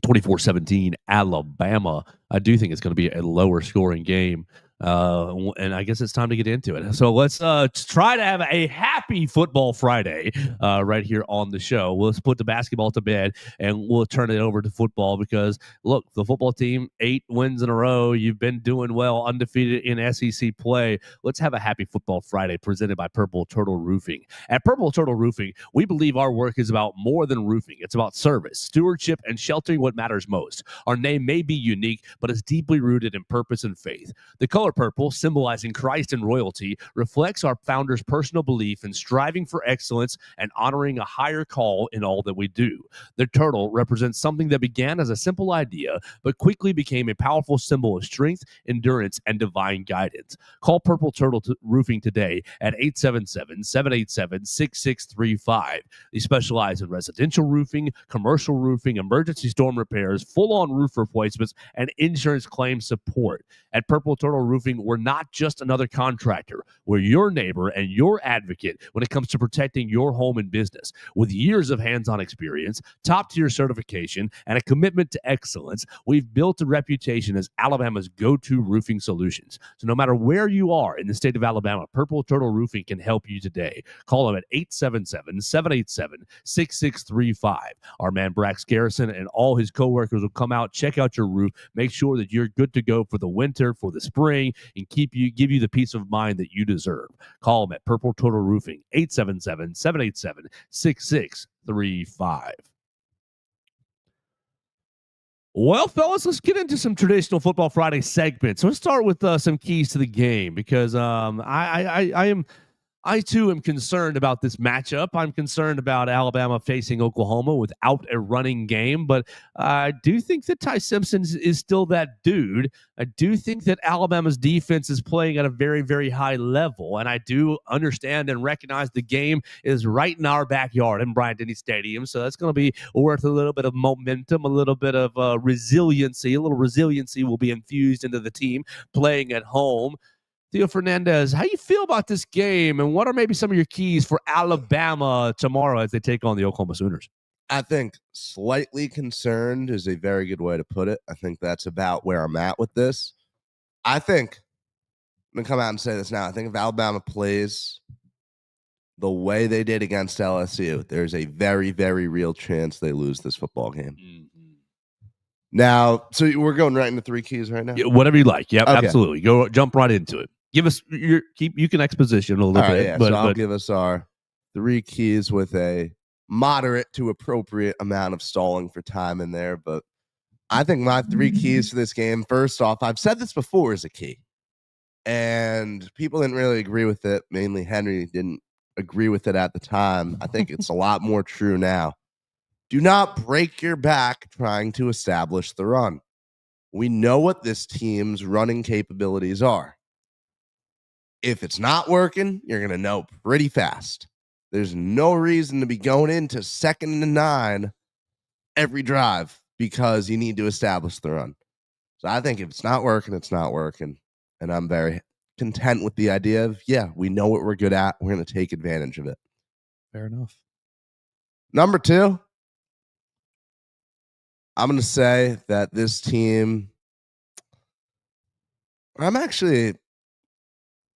24-17 Alabama. I do think it's going to be a lower scoring game. And I guess it's time to get into it. So let's try to have a happy football Friday right here on the show. Let's put the basketball to bed and we'll turn it over to football because, look, the football team, 8 wins in a row. You've been doing well, undefeated in SEC play. Let's have a happy football Friday presented by Purple Turtle Roofing. At Purple Turtle Roofing, we believe our work is about more than roofing. It's about service, stewardship, and sheltering what matters most. Our name may be unique, but it's deeply rooted in purpose and faith. The color purple, symbolizing Christ and royalty, reflects our founder's personal belief in striving for excellence and honoring a higher call in all that we do. The turtle represents something that began as a simple idea, but quickly became a powerful symbol of strength, endurance, and divine guidance. Call Purple Turtle Roofing today at 877-787-6635. They specialize in residential roofing, commercial roofing, emergency storm repairs, full-on roof replacements, and insurance claim support. At Purple Turtle Roofing, we're not just another contractor. We're your neighbor and your advocate when it comes to protecting your home and business. With years of hands-on experience, top-tier certification, and a commitment to excellence, we've built a reputation as Alabama's go-to roofing solutions. So no matter where you are in the state of Alabama, Purple Turtle Roofing can help you today. Call them at 877-787-6635. Our man Brax Garrison and all his coworkers will come out, check out your roof, make sure that you're good to go for the winter, for the spring, and give you the peace of mind that you deserve. Call them at Purple Turtle Roofing, 877-787-6635. Well, fellas, let's get into some traditional Football Friday segments. So let's start with some keys to the game because I too am concerned about this matchup. I'm concerned about Alabama facing Oklahoma without a running game, but I do think that Ty Simpson is still that dude. I do think that Alabama's defense is playing at a very, very high level, and I do understand and recognize the game is right in our backyard in Bryant-Denny Stadium, so that's going to be worth a little bit of momentum, a little bit of resiliency. A little resiliency will be infused into the team playing at home. Theo Fernandez, how you feel about this game, and what are maybe some of your keys for Alabama tomorrow as they take on the Oklahoma Sooners? I think slightly concerned is a very good way to put it. I think that's about where I'm at with this. I think, I'm going to come out and say this now, I think if Alabama plays the way they did against LSU, there's a very, very real chance they lose this football game. Mm-hmm. Now, so we're going right into 3 keys right now? Yeah, whatever you like. Yep, okay. Absolutely. Jump right into it. Give us you can exposition a little bit. Yeah, so I'll give us our 3 keys with a moderate to appropriate amount of stalling for time in there. But I think my 3 keys for this game, first off, I've said this before as a key, and people didn't really agree with it. Mainly Henry didn't agree with it at the time. I think it's a lot more true now. Do not break your back trying to establish the run. We know what this team's running capabilities are. If it's not working, you're going to know pretty fast. There's no reason to be going into 2nd and 9 every drive because you need to establish the run. So I think if it's not working, it's not working. And I'm very content with the idea of, yeah, we know what we're good at. We're going to take advantage of it. Fair enough. Number 2, I'm going to say that this team,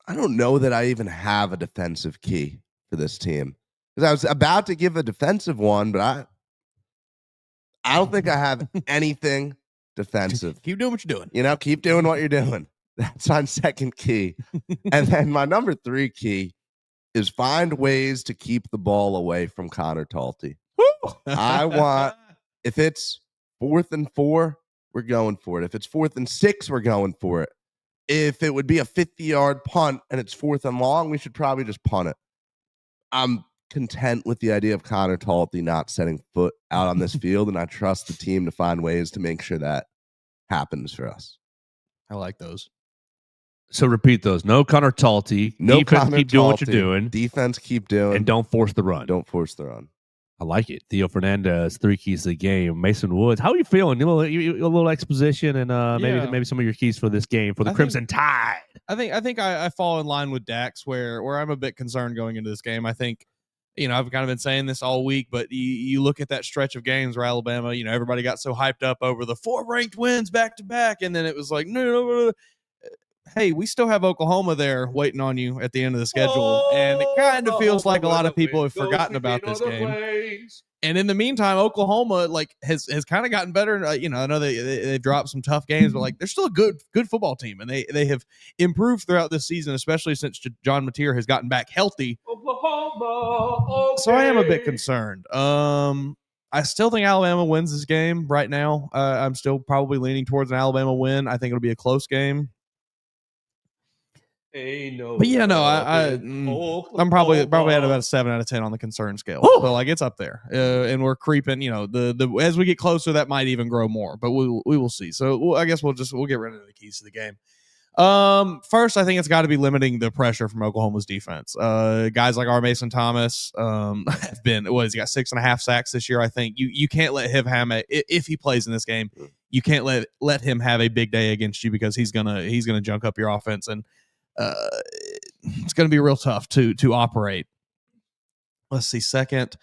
I don't know that I even have a defensive key for this team. Because I was about to give a defensive one, but I don't think I have anything defensive. Keep doing what you're doing. Keep doing what you're doing. That's my 2nd key. And then my number 3 key is find ways to keep the ball away from Connor Talty. I want, if it's 4th and 4, we're going for it. If it's 4th and 6, we're going for it. If it would be a 50-yard punt and it's 4th and long, we should probably just punt it. I'm content with the idea of Connor Talty not setting foot out on this field, and I trust the team to find ways to make sure that happens for us. I like those. So repeat those. No Connor Talty. No defense, Connor keep doing Talty. What you're doing. Defense, keep doing. And don't force the run. Don't force the run. I like it. Theo Fernandez, 3 keys to the game. Mason Woods, how are you feeling? A little exposition and maybe some of your keys for this game for the Crimson Tide. I think I fall in line with Dax where I'm a bit concerned going into this game. I think, I've kind of been saying this all week, but you look at that stretch of games where Alabama, everybody got so hyped up over the 4 ranked wins back to back, and then it was like, no. hey, we still have Oklahoma there waiting on you at the end of the schedule. And it kind of feels like a lot of people have forgotten about this game. And in the meantime, Oklahoma has kind of gotten better. I know they dropped some tough games, but they're still a good football team, and they have improved throughout this season, especially since John Mateer has gotten back healthy. Oklahoma, okay. So I am a bit concerned. I still think Alabama wins this game right now. I'm still probably leaning towards an Alabama win. I think it'll be a close game. But yeah, no, I'm probably at about a 7 out of 10 on the concern scale. Woo! So it's up there, and we're creeping. The as we get closer, that might even grow more, but we will see. So I guess we'll get rid of the keys to the game. First, I think it's got to be limiting the pressure from Oklahoma's defense. Guys like Mason Thomas have been he got 6.5 sacks this year. I think you can't let him have if he plays in this game, you can't let him have a big day against you, because he's gonna junk up your offense, and it's going to be real tough to operate. Let's see. Second,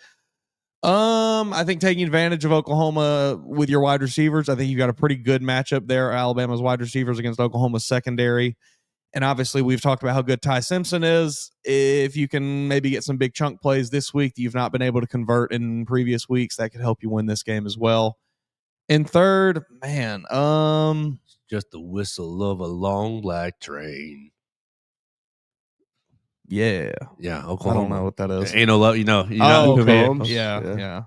I think taking advantage of Oklahoma with your wide receivers. I think you've got a pretty good matchup there. Alabama's wide receivers against Oklahoma's secondary. And obviously we've talked about how good Ty Simpson is. If you can maybe get some big chunk plays this week that you've not been able to convert in previous weeks, that could help you win this game as well. And third, man, just the whistle of a long black train. Yeah, Oklahoma. I don't know what that is. Ain't no love, know. Yeah.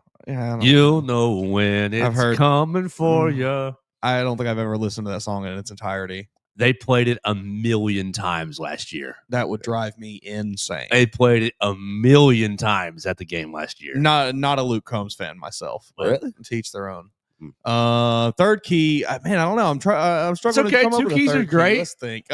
You'll know when it's coming for you. I don't think I've ever listened to that song in its entirety. They played it 1,000,000 times last year. That would drive me insane. They played it 1,000,000 times at the game last year. Not a Luke Combs fan myself. Really? To each their own. Third key, man, I don't know. I'm struggling. It's okay. To come 2 up with keys a third are great. Key. Let's think.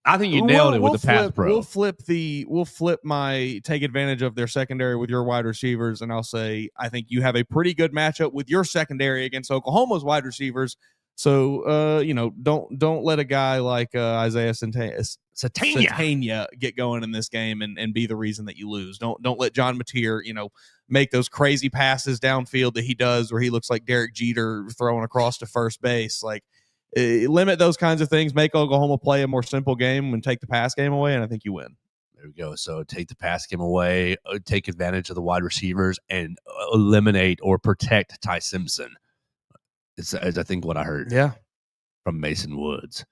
I think you nailed it with the pass pro. We'll flip my take advantage of their secondary with your wide receivers, and I'll say I think you have a pretty good matchup with your secondary against Oklahoma's wide receivers. So don't let a guy like Isaiah Satania get going in this game and be the reason that you lose. Don't let John Mateer make those crazy passes downfield that he does, where he looks like Derek Jeter throwing across to first base. Limit those kinds of things, make Oklahoma play a more simple game and take the pass game away, and I think you win. There we go. So take the pass game away, take advantage of the wide receivers, and eliminate or protect Ty Simpson. Is I think what I heard. Yeah, from Mason Woods.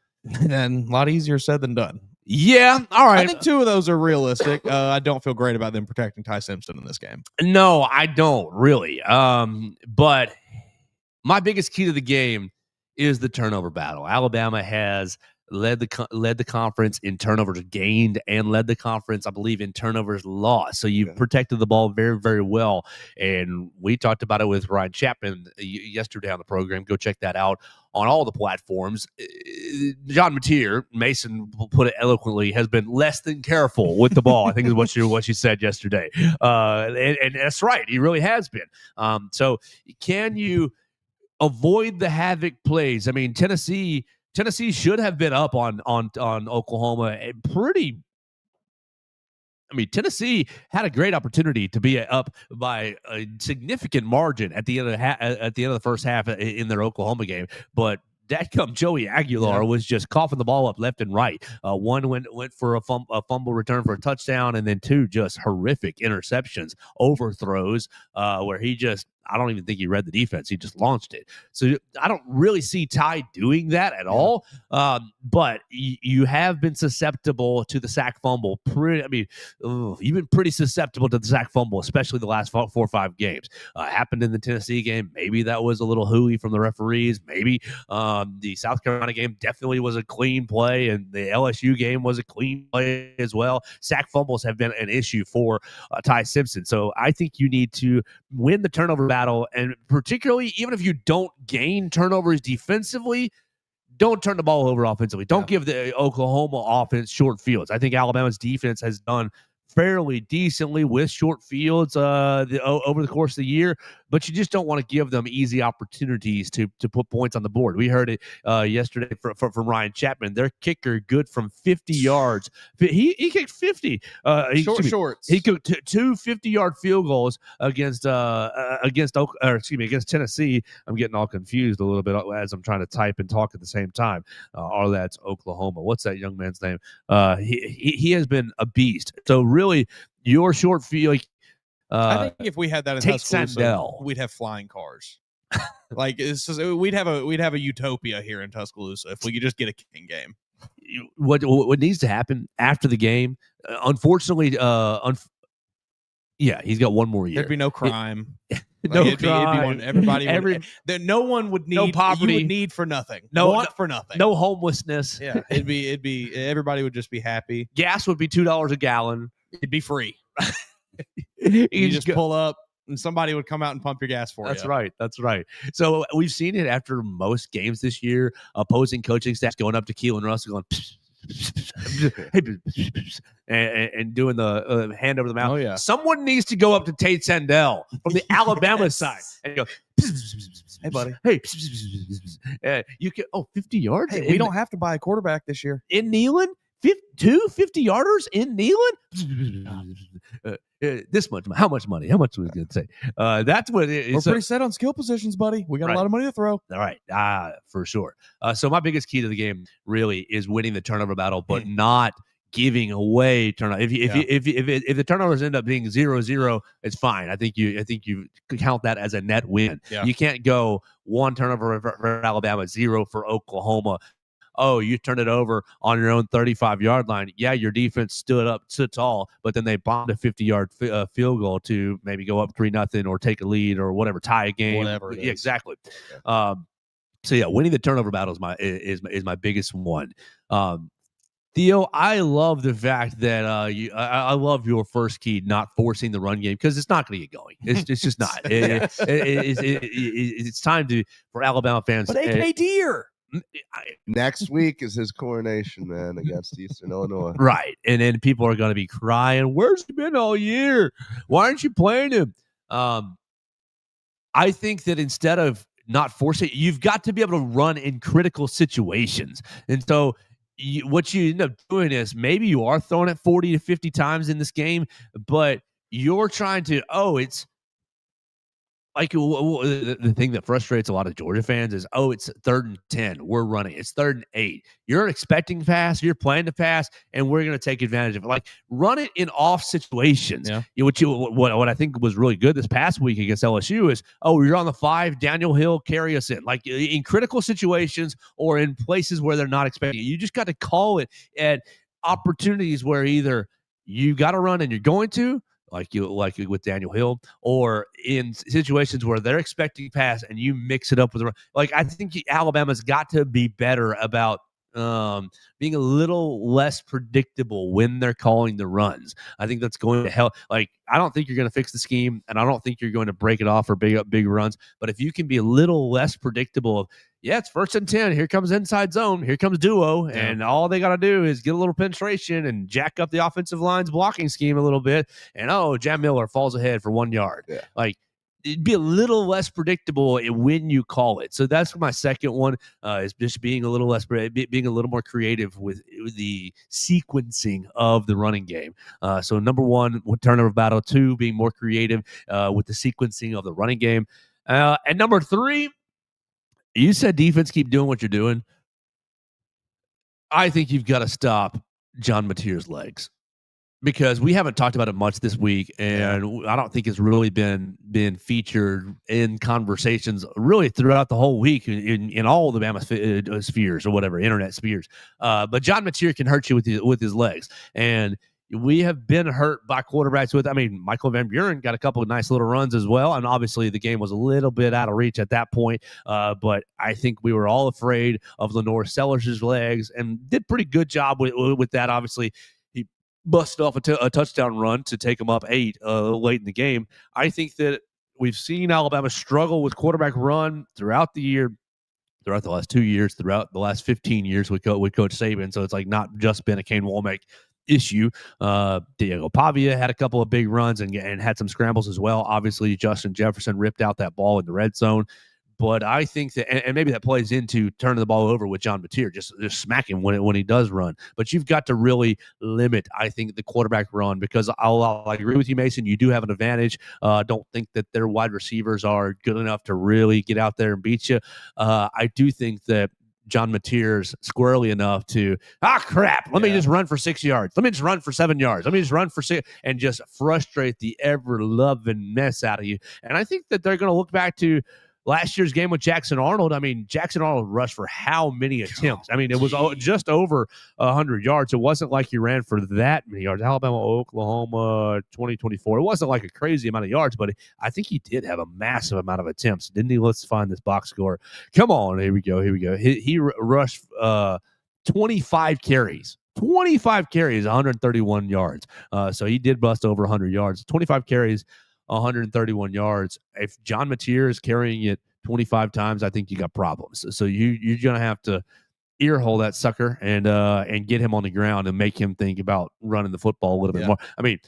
And a lot easier said than done. Yeah, all right. I think 2 of those are realistic. I don't feel great about them protecting Ty Simpson in this game. No, I don't really. But my biggest key to the game is the turnover battle. Alabama has led the conference in turnovers gained and led the conference, I believe, in turnovers lost. So you've protected the ball very, very well. And we talked about it with Ryan Chapman yesterday on the program. Go check that out on all the platforms. John Mateer, Mason put it eloquently, has been less than careful with the ball, I think is what you said yesterday. And that's right. He really has been. So can you avoid the havoc plays? I mean, Tennessee should have been up on Oklahoma pretty. I mean, Tennessee had a great opportunity to be up by a significant margin at the end of the first half in their Oklahoma game, but dadgum Joey Aguilar was just coughing the ball up left and right. One went for a fumble return for a touchdown, and then 2 just horrific interceptions, overthrows, where he just, I don't even think he read the defense. He just launched it. So I don't really see Ty doing that at all. But you have been susceptible to the sack fumble. You've been pretty susceptible to the sack fumble, especially the last 4 or 5 games. Happened in the Tennessee game. Maybe that was a little hooey from the referees. Maybe the South Carolina game definitely was a clean play, and the LSU game was a clean play as well. Sack fumbles have been an issue for Ty Simpson. So I think you need to win the turnover battle, and particularly even if you don't gain turnovers defensively, don't turn the ball over offensively. Don't give the Oklahoma offense short fields. I think Alabama's defense has done fairly decently with short fields over the course of the year, but you just don't want to give them easy opportunities to put points on the board. We heard it yesterday from Ryan Chapman. Their kicker good from 50 yards. He kicked 50. Shorts. He kicked two 50-yard field goals against Tennessee. I'm getting all confused a little bit as I'm trying to type and talk at the same time. That's Oklahoma. What's that young man's name? He has been a beast. So really, your short field. I think if we had that in Tuscaloosa, we'd have flying cars. Like we'd have a utopia here in Tuscaloosa if we could just get a kicking game. What needs to happen after the game? Unfortunately, he's got one more year. There'd be no crime. No one would need. No poverty. You would need for nothing. For nothing. No homelessness. Yeah, it'd be. Everybody would just be happy. Gas would be $2 a gallon. It'd be free. you just pull up, and somebody would come out and pump your gas for you. That's right. So we've seen it after most games this year. Opposing coaching staff going up to Keelan Russell going. and doing the hand over the mouth. Oh, yeah. Someone needs to go up to Tate Sandell from the Alabama side and go, hey, buddy. Hey, you can 50 yards? Hey, we don't have to buy a quarterback this year. In Neyland? 50-yarders in Neyland? This much. How much money? How much was going to say? That's what it is. We're pretty set on skill positions, buddy. We got a lot of money to throw. All right. For sure. So my biggest key to the game really is winning the turnover battle, but not giving away turnover. If the turnovers end up being 0-0, it's fine. I think you count that as a net win. Yeah. You can't go one turnover for Alabama, 0 for Oklahoma. Oh, you turned it over on your own 35-yard line. Yeah, your defense stood tall, but then they bombed a 50-yard field goal to maybe go up 3-0 or take a lead or whatever, tie a game. Whatever it is. Yeah, exactly. Okay. So winning the turnover battle is my biggest one. Theo, I love the fact that I love your first key, not forcing the run game, because it's not going to get going. It's just not. It's time for Alabama fans. But AK Deer. Next week is his coronation, man, against Eastern Illinois. Right. And then people are going to be crying, where's he been all year? Why aren't you playing him? I think that instead of not forcing, you've got to be able to run in critical situations. And so what you end up doing is maybe you are throwing it 40 to 50 times in this game, but you're trying to, it's like the thing that frustrates a lot of Georgia fans is, it's 3rd and 10. We're running. It's 3rd and 8. You're expecting pass. You're planning to pass, and we're going to take advantage of it. Like, run it in off situations. Yeah. What I think was really good this past week against LSU is, you're on the 5. Daniel Hill, carry us in. Like, in critical situations or in places where they're not expecting it. You just got to call it at opportunities where either you got to run and you're going to, like with Daniel Hill, or in situations where they're expecting pass and you mix it up with the run. Like, I think Alabama's got to be better about being a little less predictable when they're calling the runs. I think that's going to help. Like, I don't think you're going to fix the scheme, and I don't think you're going to break it off or big runs. But if you can be a little less predictable of, it's 1st and 10. Here comes inside zone. Here comes duo. Yeah. And all they got to do is get a little penetration and jack up the offensive line's blocking scheme a little bit. And, Jam Miller falls ahead for 1 yard. Yeah. Like, it'd be a little less predictable when you call it. So that's my second one, is just being a little more creative with the sequencing of the running game. So number 1, turnover battle. 2, being more creative with the sequencing of the running game. And number 3, you said defense, keep doing what you're doing. I think you've got to stop John Mateer's legs, because we haven't talked about it much this week, and I don't think it's really been featured in conversations really throughout the whole week in all the Bama spheres or whatever, internet spheres. But John Mateer can hurt you with his legs, and we have been hurt by quarterbacks Michael Van Buren got a couple of nice little runs as well, and obviously the game was a little bit out of reach at that point, but I think we were all afraid of Lenore Sellers' legs, and did pretty good job with that. Obviously, he busted off a touchdown run to take him up 8 late in the game. I think that we've seen Alabama struggle with quarterback run throughout the year, throughout the last 2 years, throughout the last 15 years with Coach Saban, so it's like not just been a Kane Womack issue. Diego Pavia had a couple of big runs and had some scrambles as well. Obviously, Justin Jefferson ripped out that ball in the red zone. But I think that, and maybe that plays into turning the ball over with John Mateer, just smack him when he does run. But you've got to really limit, I think, the quarterback run, because I'll agree with you, Mason. You do have an advantage. Don't think that their wide receivers are good enough to really get out there and beat you. I do think that John Mateer's squirrely enough to, crap, let me just run for 6 yards. Let me just run for 7 yards. Let me just run for 6, and just frustrate the ever-loving mess out of you. And I think that they're going to look back to last year's game with Jackson Arnold. I mean, Jackson Arnold rushed for how many attempts? I mean, it was just over 100 yards. It wasn't like he ran for that many yards. Alabama, Oklahoma, 2024. It wasn't like a crazy amount of yards, but I think he did have a massive amount of attempts, didn't he? Let's find this box score. Come on, here we go. He rushed 25 carries. 25 carries, 131 yards. So he did bust over 100 yards. 25 carries, 131 yards. If John Mateer is carrying it 25 times, I think you got problems. So you're going to have to earhole that sucker and get him on the ground and make him think about running the football a little bit more. I mean,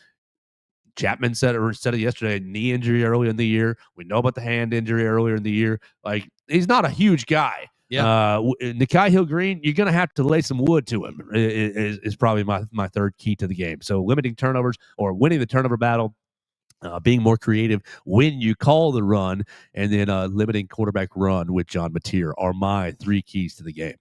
Chapman said it yesterday, knee injury earlier in the year. We know about the hand injury earlier in the year. Like, he's not a huge guy. Nikai Hill-Green, you're going to have to lay some wood to him is probably my third key to the game. So limiting turnovers or winning the turnover battle, being more creative when you call the run, and then limiting quarterback run with John Mateer are my 3 keys to the game.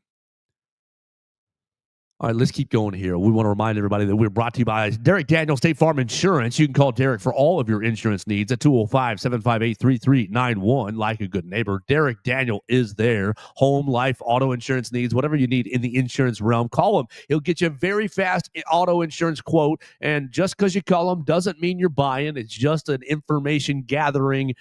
All right, let's keep going here. We want to remind everybody that we're brought to you by Derek Daniel State Farm Insurance. You can call Derek for all of your insurance needs at 205-758-3391. Like a good neighbor, Derek Daniel is there. Home, life, auto insurance needs, whatever you need in the insurance realm, call him. He'll get you a very fast auto insurance quote. And just because you call him doesn't mean you're buying. It's just an information gathering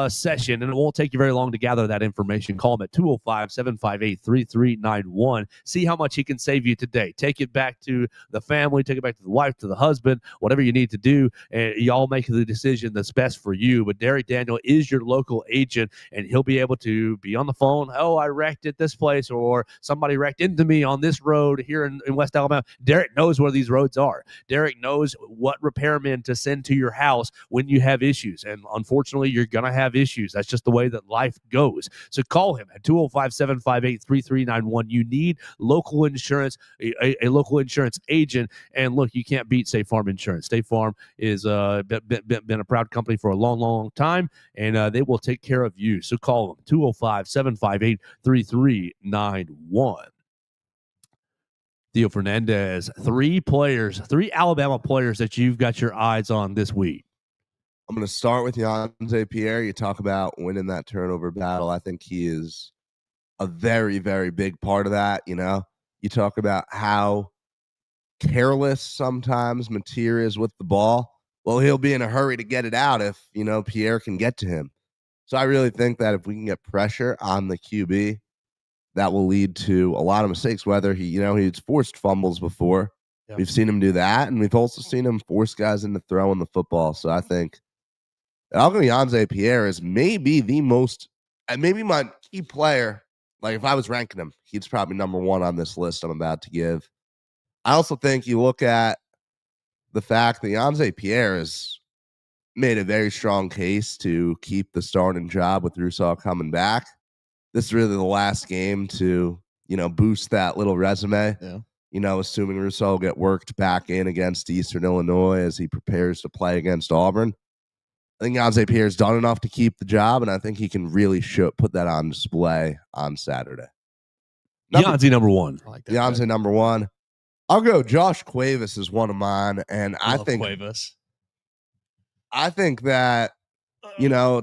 session, and it won't take you very long to gather that information. Call him at 205-758-3391. See how much he can save you today. Take it back to the family, take it back to the wife, to the husband, whatever you need to do, and y'all make the decision that's best for you. But Derek Daniel is your local agent, and he'll be able to be on the phone. Oh, I wrecked at this place, or somebody wrecked into me on this road here in West Alabama. Derek knows where these roads are. Derek knows what repairmen to send to your house when you have issues, and unfortunately, you're going to have issues. That's just the way that life goes. So call him at 205-758-3391. You need local insurance, a local insurance agent. And look, you can't beat State Farm Insurance. State Farm is been a proud company for a long, long time, and they will take care of you. So call them, 205-758-3391. Theo Fernandez, 3 Alabama players that you've got your eyes on this week. I'm going to start with Yonze Pierre. You talk about winning that turnover battle. I think he is a very, very big part of that. You know, you talk about how careless sometimes Mateer is with the ball. Well, he'll be in a hurry to get it out if, you know, Pierre can get to him. So I really think that if we can get pressure on the QB, that will lead to a lot of mistakes, whether he's forced fumbles before. Yep. We've seen him do that, and we've also seen him force guys into throwing the football. So I think Yonze Pierre is maybe the most, and maybe my key player. Like, if I was ranking him, he's probably number 1 on this list I'm about to give. I also think you look at the fact that Yonze Pierre has made a very strong case to keep the starting job with Rousseau coming back. This is really the last game to, boost that little resume. Yeah. Assuming Rousseau will get worked back in against Eastern Illinois as he prepares to play against Auburn. I think Yonze Pierre's done enough to keep the job, and I think he can really put that on display on Saturday. Yonze number 1. I like that. Yonze number 1. I'll go Josh Cuevas is one of mine, and I think Cuevas. I think that,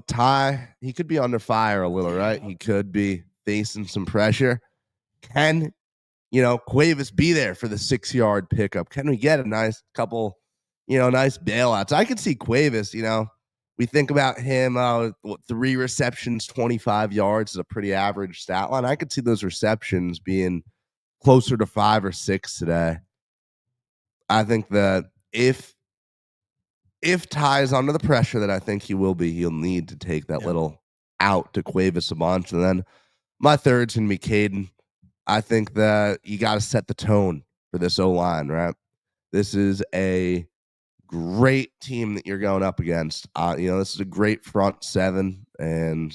Ty, he could be under fire a little, right? He could be facing some pressure. Can, Cuevas be there for the 6-yard pickup? Can we get a nice couple, nice bailouts? I could see Cuevas, we think about him, 3 receptions, 25 yards is a pretty average stat line. I could see those receptions being closer to 5 or 6 today. I think that if Ty is under the pressure that I think he will be, he'll need to take that little out to Cuevas a bunch. And then my third's going to be Caden. I think that you got to set the tone for this O-line, right? This is a great team that you're going up against. This is a great front seven. And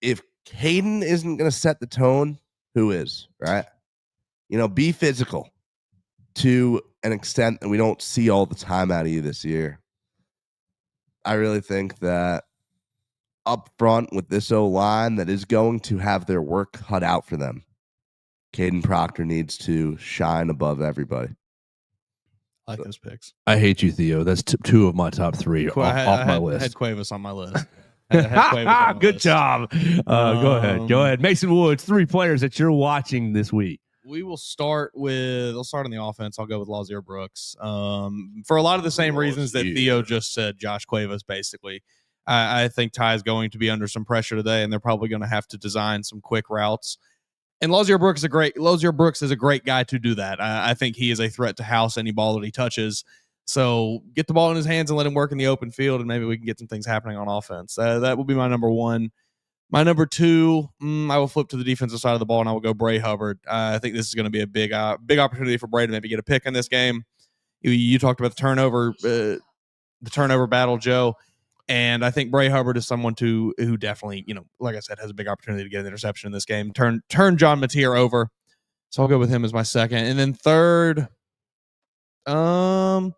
if Caden isn't going to set the tone, who is, right? Be physical to an extent that we don't see all the time out of you this year. I really think that up front with this O-line that is going to have their work cut out for them, Caden Proctor needs to shine above everybody. I like those picks. I hate you, Theo. That's two of my top three off my list. I had Cuevas on my list. Good job. Go ahead. Mason Woods, 3 players that you're watching this week. I'll start on the offense. I'll go with Lazier Brooks. For a lot of the same reasons that Theo just said, Josh Cuevas, basically. I think Ty is going to be under some pressure today, and they're probably going to have to design some quick routes. And Lazier Brooks is a great guy to do that. I think he is a threat to house any ball that he touches. So get the ball in his hands and let him work in the open field, and maybe we can get some things happening on offense. That will be my number one. My number two, I will flip to the defensive side of the ball, and I will go Bray Hubbard. I think this is going to be a big opportunity for Bray to maybe get a pick in this game. You talked about the turnover battle, Joe. And I think Bray Hubbard is someone who definitely, like I said, has a big opportunity to get an interception in this game. Turn John Mateer over. So I'll go with him as my second. And then third, third. I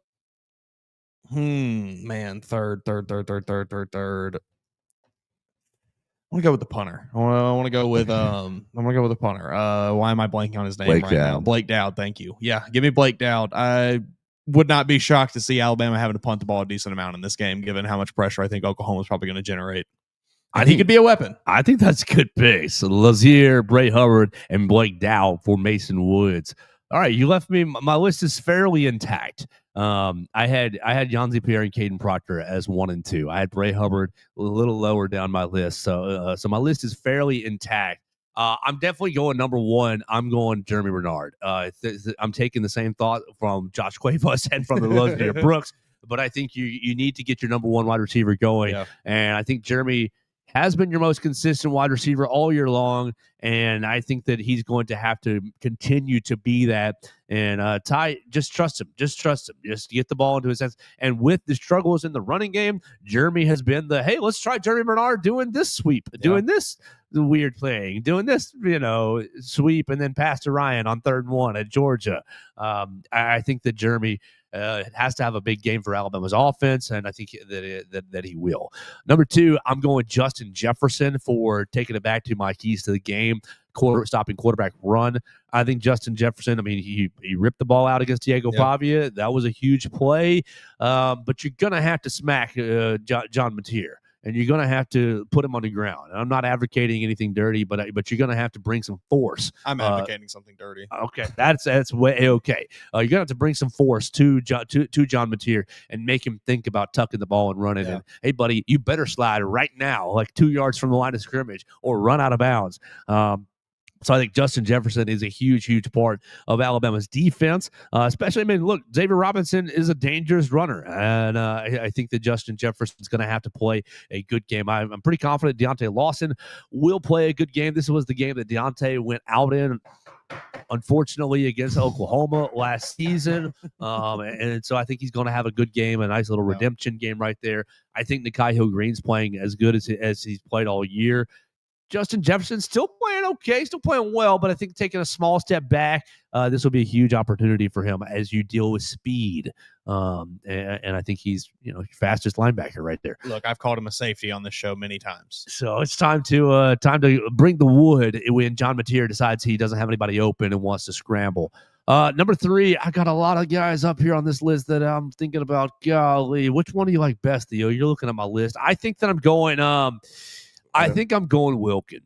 want to go with the punter. I want to go with the punter. Why am I blanking on his name now? Blake Dowd. Thank you. Yeah, give me Blake Dowd. I would not be shocked to see Alabama having to punt the ball a decent amount in this game, given how much pressure I think Oklahoma is probably going to generate. And he could be a weapon. I think that's a good pick. So Lazier, Bray Hubbard, and Blake Dowd for Mason Woods. All right, you left me. My list is fairly intact. I had Yanzi Pierre and Caden Proctor as 1 and 2. I had Bray Hubbard a little lower down my list. So my list is fairly intact. I'm definitely going number 1. I'm going Jeremy Renard. I'm taking the same thought from Josh Cuevas and from the Lazier Brooks, but I think you need to get your number 1 wide receiver going. Yeah. And I think Jeremy has been your most consistent wide receiver all year long, and I think that he's going to have to continue to be that. And Ty, just trust him. Just get the ball into his hands. And with the struggles in the running game, Jeremy has been hey, let's try Jeremy Renard doing this sweep, doing this weird playing, doing this, sweep, and then pass to Ryan on 3rd and 1 at Georgia. I think that Jeremy has to have a big game for Alabama's offense, and I think that he will. Number 2, I'm going Justin Jefferson for taking it back to my keys to the game, stopping quarterback run. I think Justin Jefferson, he ripped the ball out against Diego Pavia. That was a huge play, but you're going to have to smack John Mateer. And you're going to have to put him on the ground. And I'm not advocating anything dirty, but you're going to have to bring some force. I'm advocating something dirty. Okay, that's way okay. You're going to have to bring some force to John Mateer and make him think about tucking the ball and running. Yeah. And hey, buddy, you better slide right now, like 2 yards from the line of scrimmage, or run out of bounds. So I think Justin Jefferson is a huge, huge part of Alabama's defense, especially, look, Xavier Robinson is a dangerous runner, and I think that Justin Jefferson's going to have to play a good game. I'm pretty confident Deontay Lawson will play a good game. This was the game that Deontay went out in, unfortunately, against Oklahoma last season, and so I think he's going to have a good game, a nice little redemption game right there. I think Nikhai Hill-Green's playing as good as he's played all year. Justin Jefferson still playing okay, still playing well, but I think taking a small step back, this will be a huge opportunity for him as you deal with speed. And I think he's, fastest linebacker right there. Look, I've called him a safety on this show many times. So it's time to bring the wood when John Mateer decides he doesn't have anybody open and wants to scramble. Number 3, I got a lot of guys up here on this list that I'm thinking about. Golly, which one do you like best, Theo? You're looking at my list. I think that I'm going. I think I'm going Wilkin.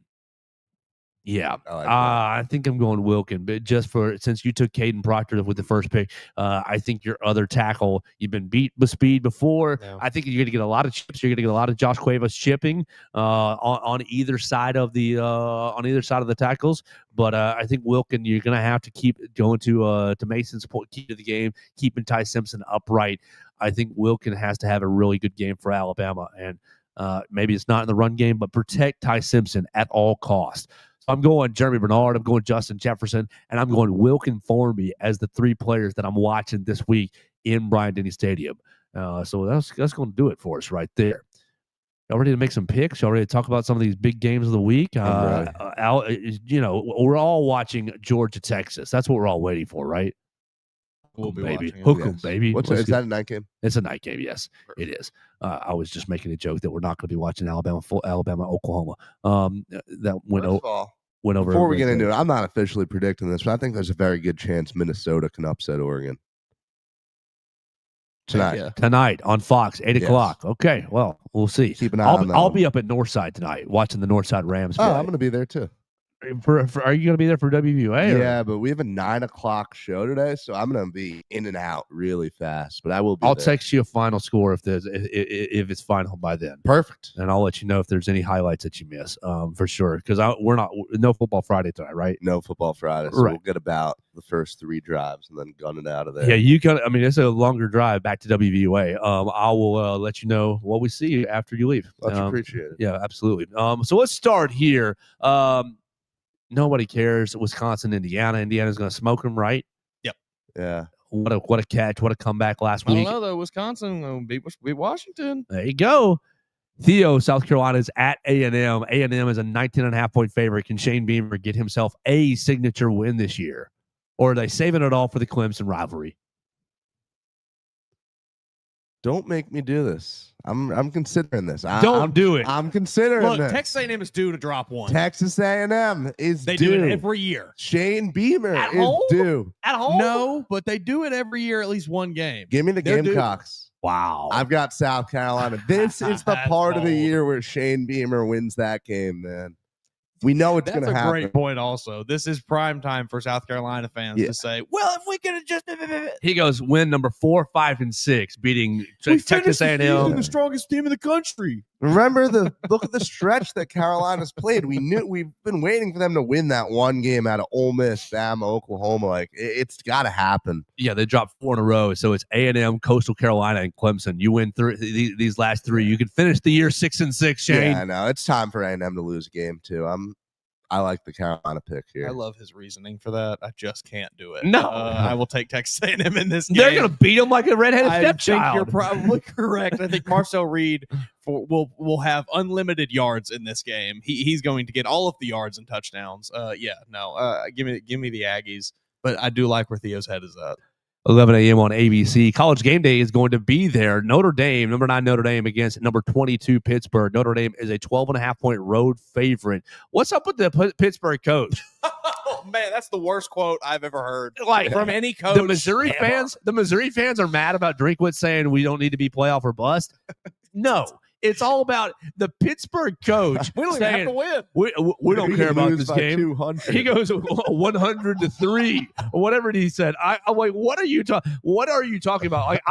Yeah, I think I'm going Wilkin. But since you took Caden Proctor with the first pick, I think your other tackle, you've been beat with speed before. Yeah. I think you're going to get a lot of chips. You're going to get a lot of Josh Cuevas chipping on either side of the tackles. But I think Wilkin, you're going to have to keep going to Mason's point, key to the game, keeping Ty Simpson upright. I think Wilkin has to have a really good game for Alabama, and maybe it's not in the run game, but protect Ty Simpson at all costs. I'm going Jeremy Bernard, I'm going Justin Jefferson, and I'm going Wilkin Thornby as the 3 players that I'm watching this week in Bryant-Denny Stadium. So that's going to do it for us right there. Y'all ready to make some picks? Y'all ready to talk about some of these big games of the week? We're all watching Georgia, Texas. That's what we're all waiting for, right? We'll be baby. watching it. Hook 'em, baby. Is that a night game? It's a night game, yes. It is. I was just making a joke that we're not going to be watching Alabama, Oklahoma. That went over. Before we get into it, I'm not officially predicting this, but I think there's a very good chance Minnesota can upset Oregon. Tonight on Fox, 8 o'clock. Okay, well, we'll see. Keep an eye on that. I'll be up at Northside tonight watching the Northside Rams play. Oh, I'm going to be there too. Are you going to be there for WVUA? Yeah, but we have a 9 o'clock show today, so I'm going to be in and out really fast. But I will be. I'll there. text you a final score if if it's final by then. Perfect. And I'll let you know if there's any highlights that you miss, for sure. Because we're not no football Friday tonight, right? No football Friday, so right. We'll get about the first 3 drives and then gun it out of there. Yeah, you got. I mean, it's a longer drive back to WVUA. I will let you know what we see after you leave. Much appreciated. Yeah, absolutely. So let's start here. Nobody cares. Wisconsin, Indiana. Indiana's going to smoke them, right? Yep. Yeah. What a catch! What a comeback last I week. don't know though. Wisconsin beat Washington. There you go. Theo, South Carolina is at A&M. A&M is a 19.5-point favorite. Can Shane Beamer get himself a signature win this year, or are they saving it all for the Clemson rivalry? Don't make me do this. I'm considering this. Don't do it. I'm considering Look, this. Texas A&M is due to drop one. Texas A&M is They due. do it every year. Shane Beamer At is home? due. At home? No, but they do it every year, at least one game. Give me the They're due. Gamecocks. Wow. I've got South Carolina. This is the That's part of the bold. year where Shane Beamer wins that game, man. We know it's going to That's a happen. great point also. This is prime time for South Carolina fans to say, well, if we could have just... He goes win number 4, 5, and 6, beating We Texas finished the season A&M. the strongest team in the country. Remember look at the stretch that Carolina's played. We've been waiting for them to win that one game out of Ole Miss, Bama, Oklahoma. Like it's got to happen. Yeah, they dropped 4 in a row. So it's A&M, Coastal Carolina, and Clemson. You win these last 3. You can finish the year 6-6, Shane. Yeah, I know. It's time for A&M to lose a game too. I like the Carolina pick here. I love his reasoning for that. I just can't do it. No. I will take Texas A&M in this game. They're going to beat them like a redheaded I think stepchild. you're probably correct. I think Marcel Reed will have unlimited yards in this game. He's going to get all of the yards and touchdowns. Give me the Aggies. But I do like where Theo's head is at. 11 a.m. on ABC. College Game Day is going to be there. Notre Dame, number 9 Notre Dame against number 22 Pittsburgh. Notre Dame is a 12.5-point road favorite. What's up with the Pittsburgh coach? Oh man, that's the worst quote I've ever heard. Like from any coach. The Missouri ever. fans are mad about Drinkwitz saying we don't need to be playoff or bust. No. It's all about the Pittsburgh coach. We don't even have to win. We don't care about this game. 200. He goes 100-3 or whatever he said. I'm like, what are you talking about? Like,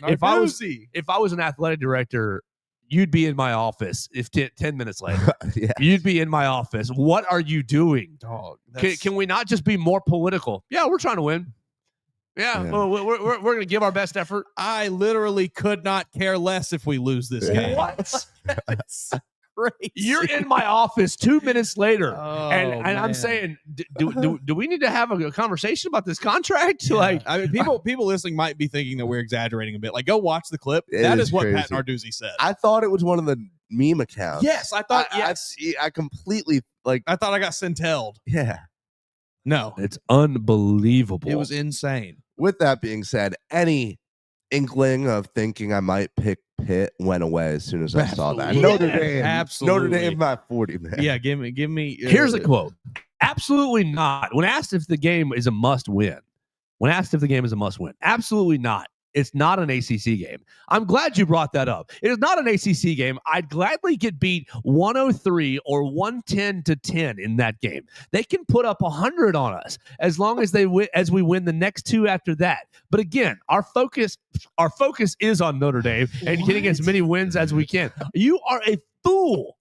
if I was an athletic director, you'd be in my office. If 10 minutes later, Yes. you'd be in my office. What are you doing? Dog, Can we not just be more political? Yeah, we're trying to win. Yeah. Well, we're going to give our best effort. I literally could not care less if we lose this game. What? That's crazy. You're in my office 2 minutes later, Oh, and man. I'm saying, do we need to have a conversation about this contract? Yeah. Like, I mean, people listening might be thinking that we're exaggerating a bit. Like, go watch the clip. It That is is what crazy. Pat Narduzzi said. I thought it was one of the meme accounts. Yes, I thought. I completely I thought I got centelled. yeah. No, it's unbelievable. it was insane. With that being said, any inkling of thinking I might pick Pitt went away as soon as I saw that. Absolutely. Notre Dame, Absolutely. Notre Dame by 40, man. Yeah, give me. Here's a quote. Absolutely not. When asked if the game is a must win, absolutely not. It's not an ACC game. I'm glad you brought that up. It is not an ACC game. I'd gladly get beat 103 or 110-10 in that game. They can put up 100 on us as long as we win the next 2 after that. But again, our focus is on Notre Dame and getting as many wins as we can. You are a fool.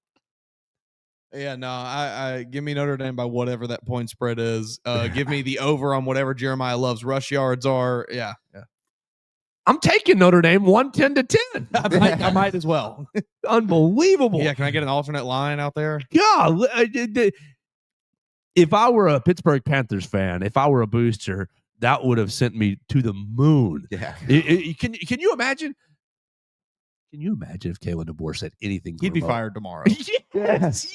Yeah, no, I give me Notre Dame by whatever that point spread is. Give me the over on whatever Jeremiah Love's rush yards are. Yeah. I'm taking Notre Dame 110-10. I might as well. Unbelievable. Yeah, can I get an alternate line out there? Yeah. if I were a Pittsburgh Panthers fan, if I were a booster, that would have sent me to the moon. Yeah. Can you imagine? Can you imagine if Kalen DeBoer said anything? He'd be remote? fired tomorrow. Yes.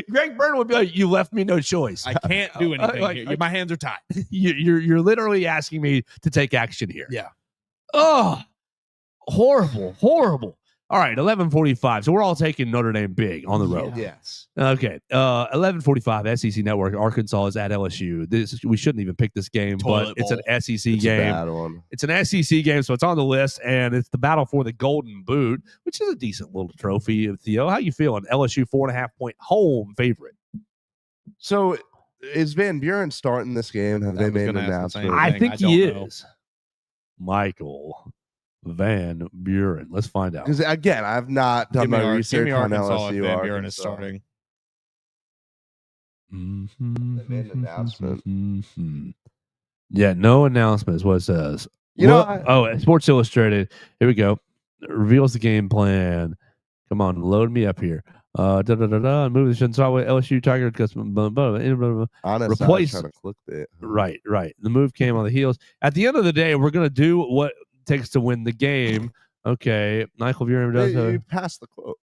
Greg Byrne would be like, "You left me no choice. I can't do anything Like, here. My hands are tied. You're literally asking me to take action here." Yeah. Oh, horrible. All right, 11:45. So we're all taking Notre Dame big on the road. Yes. Okay. 11:45. SEC Network. Arkansas is at LSU. We shouldn't even pick this game, Toilet but it's an bowl. SEC It's game. a bad one. It's an SEC game, so it's on the list, and it's the battle for the Golden Boot, which is a decent little trophy. Theo, how you feeling? LSU 4.5-point home favorite. So is Van Buren starting this game? Have I they was made an gonna ask the same announcement? I thing. think I he don't know. is. Michael Van Buren. Let's find out. Because again, I've not done my research on Arkansas LSU. if Van Buren is Arkansas. starting. They made an announcement. Yeah, no announcements. What it says. You know, Sports Illustrated. Here we go. Reveals the game plan. Come on, load me up here. Move the Shinsawa LSU Tiger. honestly, replace- I was trying to click it. Right. The move came on the heels. At the end of the day, we're gonna do what it takes to win the game. Okay, Michael Buren does. You passed the quote.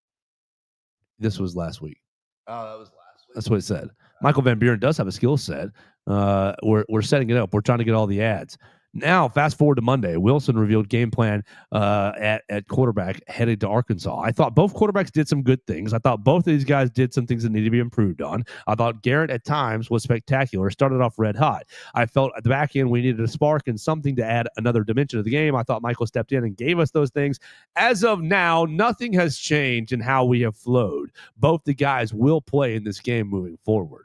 This was last week. Oh, that was last week. That's what it said. Michael Van Buren does have a skill set. We're setting it up. We're trying to get all the ads. Now, fast forward to Monday. Wilson revealed game plan at quarterback headed to Arkansas. I thought both quarterbacks did some good things. I thought both of these guys did some things that needed to be improved on. I thought Garrett at times was spectacular. Started off red hot. I felt at the back end we needed a spark and something to add another dimension to the game. I thought Michael stepped in and gave us those things. As of now, nothing has changed in how we have flowed. Both the guys will play in this game moving forward.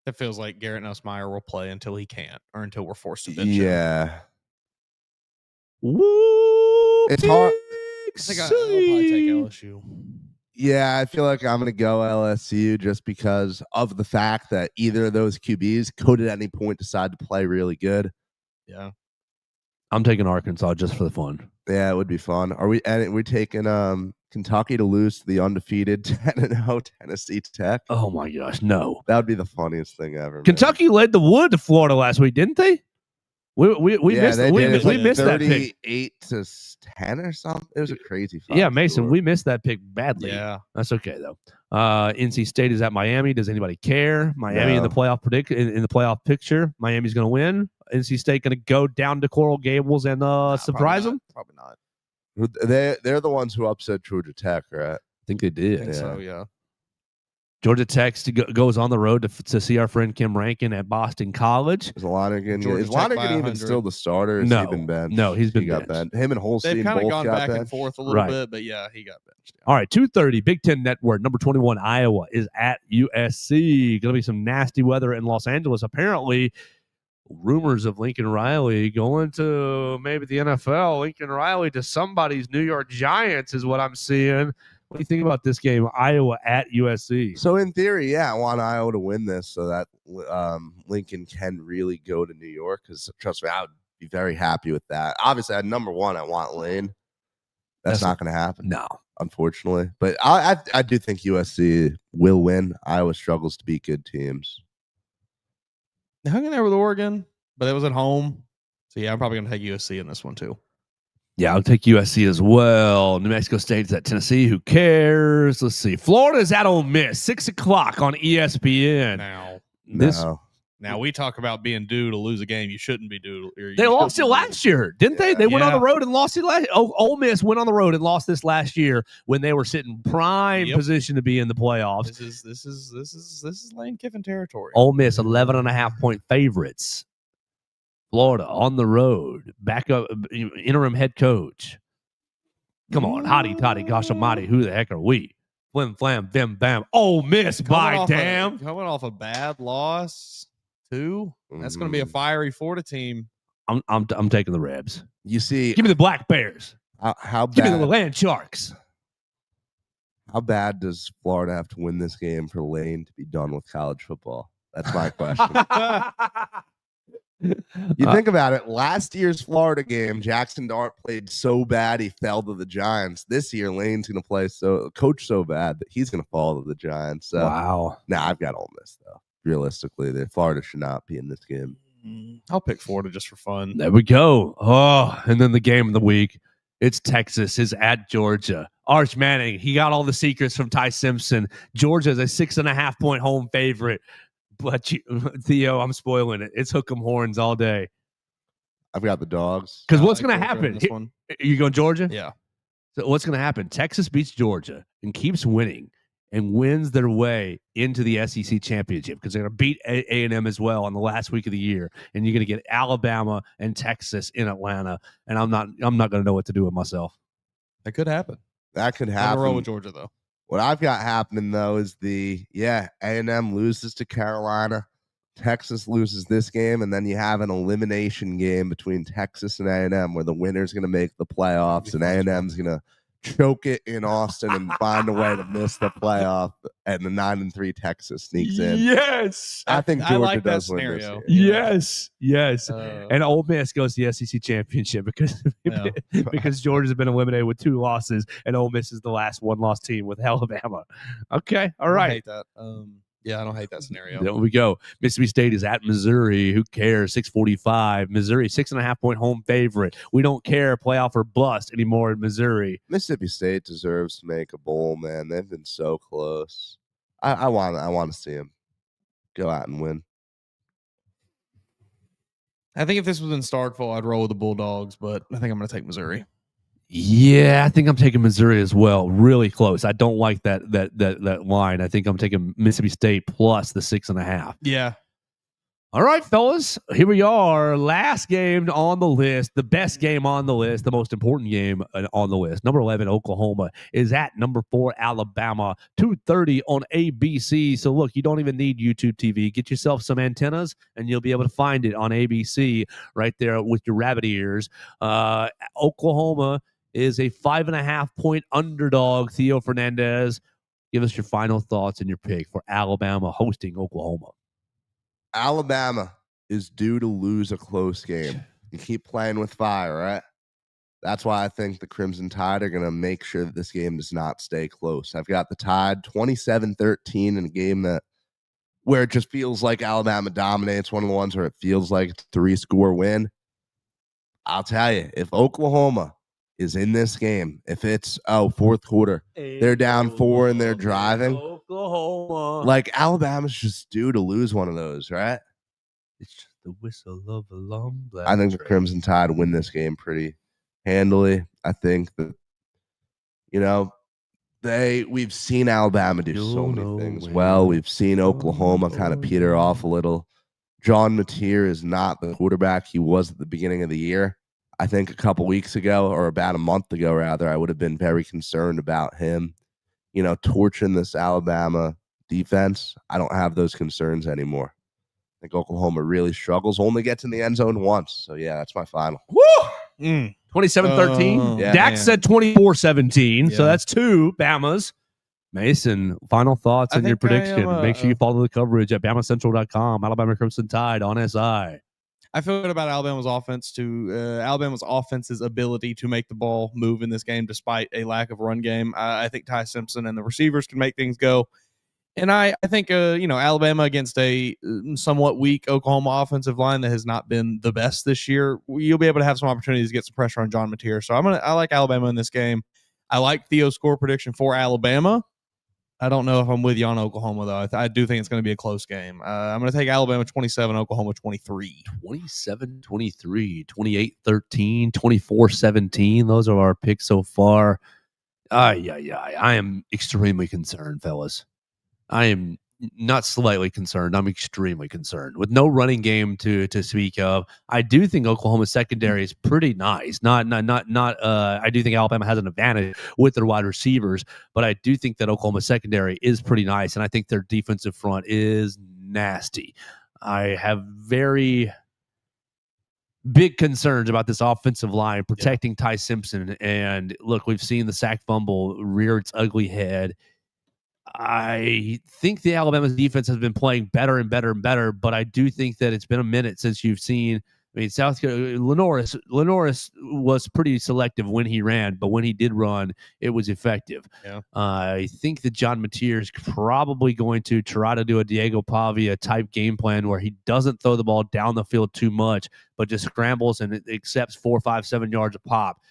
It feels like Garrett Nussmeier will play until he can't, or until we're forced to bench him. Yeah. Woo! It's hard. I think I'll probably take LSU. Yeah, I feel like I'm going to go LSU just because of the fact that either of those QBs could at any point decide to play really good. Yeah. I'm taking Arkansas just for the fun. Yeah, it would be fun. We're taking Kentucky to lose to the undefeated 10-0 Tennessee Tech? Oh my gosh, no. That would be the funniest thing ever. Kentucky led the wood to Florida last week, didn't they? We missed that pick. 38-10 or something. It was a crazy fight. Yeah, Mason, we missed that pick badly. Yeah. That's okay though. NC State is at Miami. Does anybody care? Miami in the playoff in the playoff picture. Miami's going to win. NC State going to go down to Coral Gables and surprise them? Probably not. They're the ones who upset Georgia Tech, right? I think they did. I think so, yeah. Georgia Tech goes on the road to see our friend Kim Rankin at Boston College. Is Lonergan Georgia Tech by even 100. still the starter? Has No. he been benched? No, he's been he got benched. benched. Him and Holstein They've kind both of gone got back benched. and forth a little Right. bit, but yeah, he got benched. Yeah. All right, 2:30, Big Ten Network, number 21, Iowa is at USC. Going to be some nasty weather in Los Angeles. Apparently, rumors of Lincoln Riley going to maybe the NFL. Lincoln Riley to somebody's New York Giants is what I'm seeing. What do you think about this game, Iowa at USC? So in theory, yeah, I want Iowa to win this so that Lincoln can really go to New York. Because trust me, I would be very happy with that. Obviously, at number one, I want Lane. That's not going to happen. No. Unfortunately. But I do think USC will win. Iowa struggles to beat good teams. They hung in there with Oregon, but it was at home. So yeah, I'm probably going to take USC in this one too. Yeah, I'll take USC as well. New Mexico State's at Tennessee. Who cares? Let's see. Florida's at Ole Miss, 6 o'clock on ESPN. Now we talk about being due to lose a game you shouldn't be due. They lost it last year, didn't they? They went on Yeah. the road and lost it last. Ole Miss went on the road and lost this last year when they were sitting prime position to be in the playoffs. This is Lane Kiffin territory. Ole Miss 11.5-point favorites. Florida on the road, back up interim head coach. Come on, hotty toddy, gosh almighty, who the heck are we? Flim flam, bim bam. Ole Miss, by damn. Coming off a bad loss, too. That's going to be a fiery Florida team. I'm taking the Rebs. You see, give me the Black Bears. How give me bad? the Land Sharks. How bad does Florida have to win this game for Lane to be done with college football? That's my question. You think about it. Last year's Florida game, Jackson Dart played so bad he fell to the Giants. This year, Lane's going to coach so bad that he's going to fall to the Giants. So, wow. I've got Ole Miss though. realistically. Florida should not be in this game. I'll pick Florida just for fun. There we go. Oh, and then the game of the week. It's Texas is at Georgia. Arch Manning, he got all the secrets from Ty Simpson. Georgia is a 6.5 point home favorite. But Theo, I'm spoiling it. It's hook 'em horns all day. I've got the dogs. Because I what's like going to Georgia in happen? this one. You going Georgia? Yeah. So what's going to happen? Texas beats Georgia and keeps winning and wins their way into the SEC championship because they're going to beat A&M as well on the last week of the year. And you're going to get Alabama and Texas in Atlanta. And I'm not going to know what to do with myself. That could happen. That could I'm happen. gonna roll with Georgia though. What I've got happening though is A&M loses to Carolina. Texas loses this game, and then you have an elimination game between Texas and A&M where the winner's going to make the playoffs, and A&M's going to choke it in Austin and find a way to miss the playoff, and the 9-3 Texas sneaks in. Yes. I think Georgia like that does win this scenario. year. Yes. And Ole Miss goes to the SEC championship because Georgia's been eliminated with 2 losses, and Ole Miss is the last one-loss team with Alabama. Okay, all right. I hate that. Yeah, I don't hate that scenario. There we go. Mississippi State is at Missouri. Who cares? 645. Missouri, 6.5 point home favorite. We don't care playoff or bust anymore in Missouri. Mississippi State deserves to make a bowl, man. They've been so close. I want to see them go out and win. I think if this was in Starkville, I'd roll with the Bulldogs, but I think I'm going to take Missouri. Yeah, I think I'm taking Missouri as well. Really close. I don't like that line. I think I'm taking Mississippi State plus the 6.5. Yeah. All right, fellas, here we are. Last game on the list, the best game on the list, the most important game on the list. Number 11, Oklahoma, is at number 4, Alabama, 2:30 on ABC. So, look, you don't even need YouTube TV. Get yourself some antennas, and you'll be able to find it on ABC right there with your rabbit ears. Oklahoma is a 5.5 point underdog. Theo Fernandez, give us your final thoughts and your pick for Alabama hosting Oklahoma. Alabama is due to lose a close game. You keep playing with fire, right? That's why I think the Crimson Tide are going to make sure that this game does not stay close. I've got the Tide 27-13 in a game where it just feels like Alabama dominates, one of the ones where it feels like it's a 3-score win. I'll tell you, if Oklahoma is in this game, if it's fourth quarter, they're down 4 and they're driving, Oklahoma, like Alabama's just due to lose one of those, right? it's just the whistle of a long black I think the train. Crimson Tide win this game pretty handily. I think that we've seen Alabama do so many things well. We've seen Oklahoma kind of peter off a little. John Mateer is not the quarterback he was at the beginning of the year. I think a couple weeks ago, or about a month ago, rather, I would have been very concerned about him, torching this Alabama defense. I don't have those concerns anymore. I think Oklahoma really struggles, only gets in the end zone once. So, yeah, that's my final. Woo! 27-13. Yeah, Dak man. said 24-17. Yeah. So that's 2 Bamas. Mason, final thoughts I and your think I prediction. am, Make sure you follow the coverage at BamaCentral.com. Alabama Crimson Tide on SI. I feel good about Alabama's offense's ability to make the ball move in this game despite a lack of run game. I think Ty Simpson and the receivers can make things go. And I think, Alabama against a somewhat weak Oklahoma offensive line that has not been the best this year, you'll be able to have some opportunities to get some pressure on John Mateer. So I like Alabama in this game. I like Theo's score prediction for Alabama. I don't know if I'm with you on Oklahoma, though. I do think it's going to be a close game. I'm going to take Alabama 27, Oklahoma 23. 27-23, 28-13, 24-17. Those are our picks so far. I am extremely concerned, fellas. I am not slightly concerned. I'm extremely concerned. With no running game to speak of, I do think Oklahoma's secondary is pretty nice. I do think Alabama has an advantage with their wide receivers, but I do think that Oklahoma's secondary is pretty nice, and I think their defensive front is nasty. I have very big concerns about this offensive line protecting Ty Simpson. And look, we've seen the sack fumble rear its ugly head. I think the Alabama's defense has been playing better and better and better, but I do think that it's been a minute since you've seen I mean, South Carolina, Lenoris was pretty selective when he ran, but when he did run, it was effective. Yeah. I think that John Mateer is probably going to try to do a Diego Pavia type game plan where he doesn't throw the ball down the field too much, but just scrambles and accepts 4, 5, 7 yards a pop.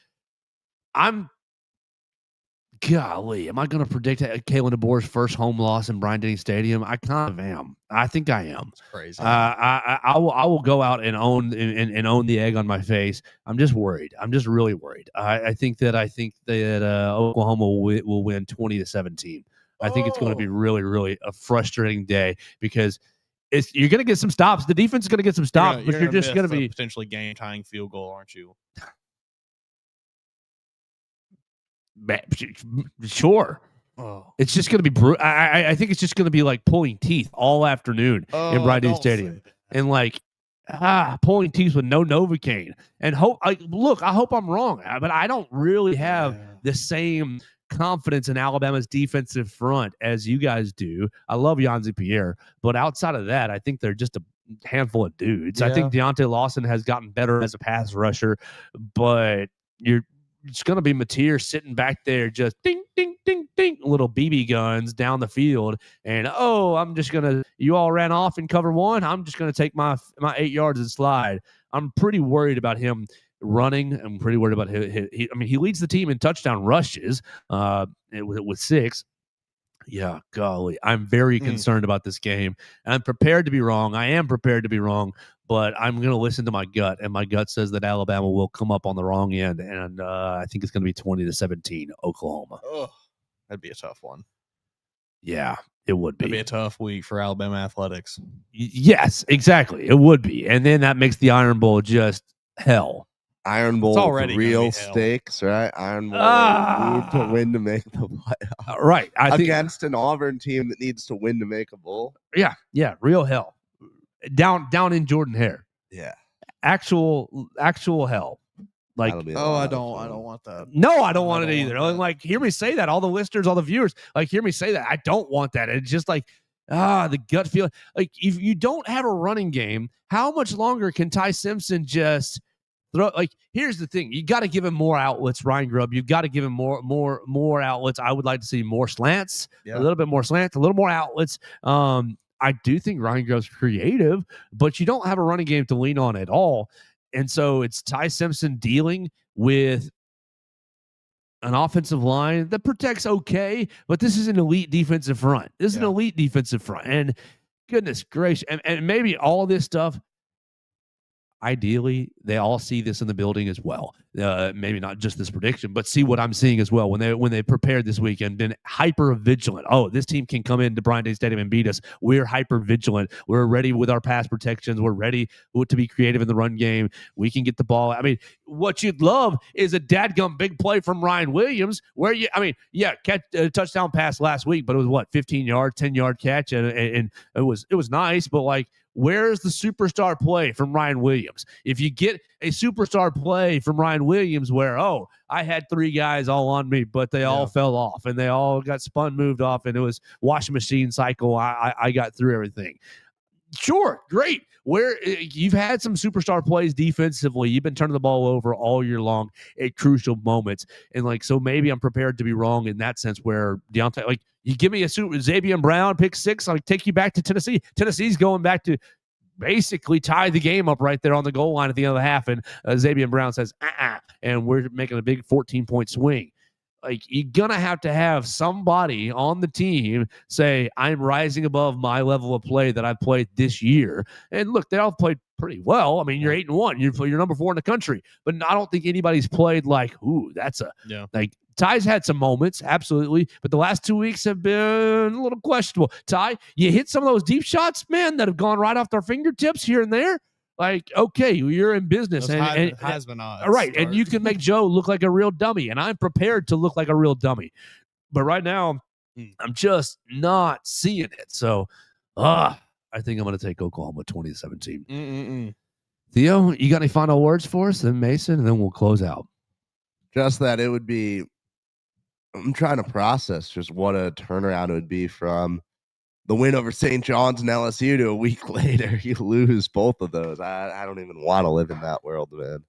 Golly, am I going to predict Kalen DeBoer's first home loss in Bryant-Denny Stadium? I kind of am. I think I am. It's crazy. I will go out and own the egg on my face. I'm just worried. I'm just really worried. I think that Oklahoma will win 20-17. I think it's going to be really, really a frustrating day because you're going to get some stops. The defense is going to get some stops, but you're just going to be potentially game-tying field goal, aren't you? Sure. Oh. It's just going to be brutal. I think it's just going to be like pulling teeth all afternoon in Bryant-Denny Stadium. And like, pulling teeth with no Novocaine. And I hope I'm wrong, but I don't really have the same confidence in Alabama's defensive front as you guys do. I love Yanzi Pierre, but outside of that, I think they're just a handful of dudes. Yeah. I think Deontay Lawson has gotten better as a pass rusher, but it's going to be Mateer sitting back there just ding, ding, ding, ding, little BB guns down the field. And, you all ran off in cover one. I'm just going to take my 8 yards and slide. I'm pretty worried about him running. I'm pretty worried about he leads the team in touchdown rushes with 6. Yeah, golly. I'm very concerned about this game. I'm prepared to be wrong. I am prepared to be wrong, but I'm going to listen to my gut, and my gut says that Alabama will come up on the wrong end, and I think it's going to be 20-17 Oklahoma. Oh, that'd be a tough one. Yeah, it would be. That'd be a tough week for Alabama athletics. Yes, exactly. It would be, and then that makes the Iron Bowl just hell. Iron Bowl already real stakes, right? Iron Bowl need to win to make the playoff. Right. I think against an Auburn team that needs to win to make a bowl. Yeah, real hell. Down in Jordan Hare. Yeah. Actual hell. Like, I don't want that. No, I don't want it either. Like, hear me say that. All the listeners, all the viewers, like, hear me say that. I don't want that. It's just like, the gut feel. Like, if you don't have a running game, how much longer can Ty Simpson just throw? Like, here's the thing: you got to give him more outlets, Ryan Grubb. You've got to give him more outlets. I would like to see more slants, a little bit more slants, a little more outlets. I do think Ryan Grubb's creative, but you don't have a running game to lean on at all. And so it's Ty Simpson dealing with an offensive line that protects okay, but this is an elite defensive front. This is an elite defensive front. And goodness gracious, and maybe all this stuff, ideally, they all see this in the building as well. Maybe not just this prediction, but see what I'm seeing as well when they prepared this weekend, been hyper vigilant. Oh, this team can come into Bryant-Denny Stadium and beat us. We're hyper vigilant. We're ready with our pass protections. We're ready to be creative in the run game. We can get the ball. I mean, what you'd love is a dadgum big play from Ryan Williams catch a touchdown pass last week, but it was what, 15 yards, 10-yard catch, and it was nice, but like, where's the superstar play from Ryan Williams? If you get a superstar play from Ryan Williams where, I had 3 guys all on me, but they all fell off and they all got moved off, and it was washing machine cycle. I got through everything. Sure, great. Where you've had some superstar plays defensively, you've been turning the ball over all year long at crucial moments, and like, so maybe I'm prepared to be wrong in that sense. Where Deontay, like, you give me a Xavier Brown pick 6, I'll take you back to Tennessee. Tennessee's going back to basically tie the game up right there on the goal line at the end of the half, and Xavier Brown says, and we're making a big 14-point swing. Like, you're going to have somebody on the team say, I'm rising above my level of play that I've played this year. And look, they all played pretty well. I mean, you're 8-1. You're number 4 in the country. But I don't think anybody's played like, like, Ty's had some moments, absolutely. But the last 2 weeks have been a little questionable. Ty, you hit some of those deep shots, man, that have gone right off their fingertips here and there. Like, okay, you're in business. And Heisman odds. Right, and you can make Joe look like a real dummy, and I'm prepared to look like a real dummy. But right now, I'm just not seeing it. So, I think I'm going to take Oklahoma 20-17. Theo, you got any final words for us? Then Mason, and then we'll close out. Just that it would be, I'm trying to process just what a turnaround it would be from the win over St. John's and LSU to a week later, you lose both of those. I don't even want to live in that world, man.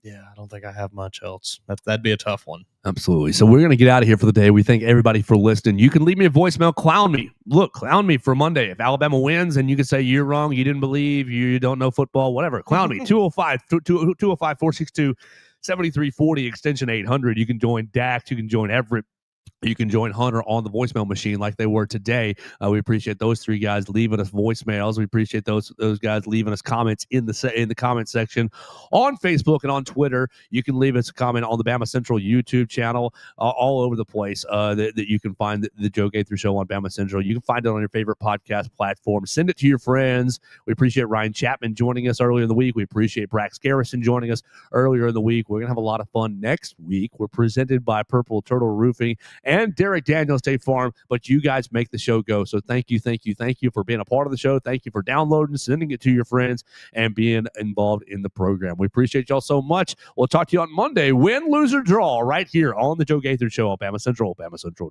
Yeah, I don't think I have much else. That'd be a tough one. Absolutely. So we're going to get out of here for the day. We thank everybody for listening. You can leave me a voicemail. Clown me. Look, clown me for Monday. If Alabama wins and you can say you're wrong, you didn't believe, you don't know football, whatever. Clown me. 205-462-7340, extension 800. You can join Dax. You can join Everett. You can join Hunter on the voicemail machine like they were today. We appreciate those three guys leaving us voicemails. We appreciate those guys leaving us comments in the comment section on Facebook and on Twitter. You can leave us a comment on the Bama Central YouTube channel, all over the place. That you can find the Joe Gaither Show on Bama Central. You can find it on your favorite podcast platform. Send it to your friends. We appreciate Ryan Chapman joining us earlier in the week. We appreciate Brax Garrison joining us earlier in the week. We're gonna have a lot of fun next week. We're presented by Purple Turtle Roofing and Derek Daniels State Farm, but you guys make the show go. So thank you for being a part of the show. Thank you for downloading, sending it to your friends, and being involved in the program. We appreciate y'all so much. We'll talk to you on Monday, win, lose, or draw, right here on the Joe Gaither Show on BamaCentral, BamaCentral.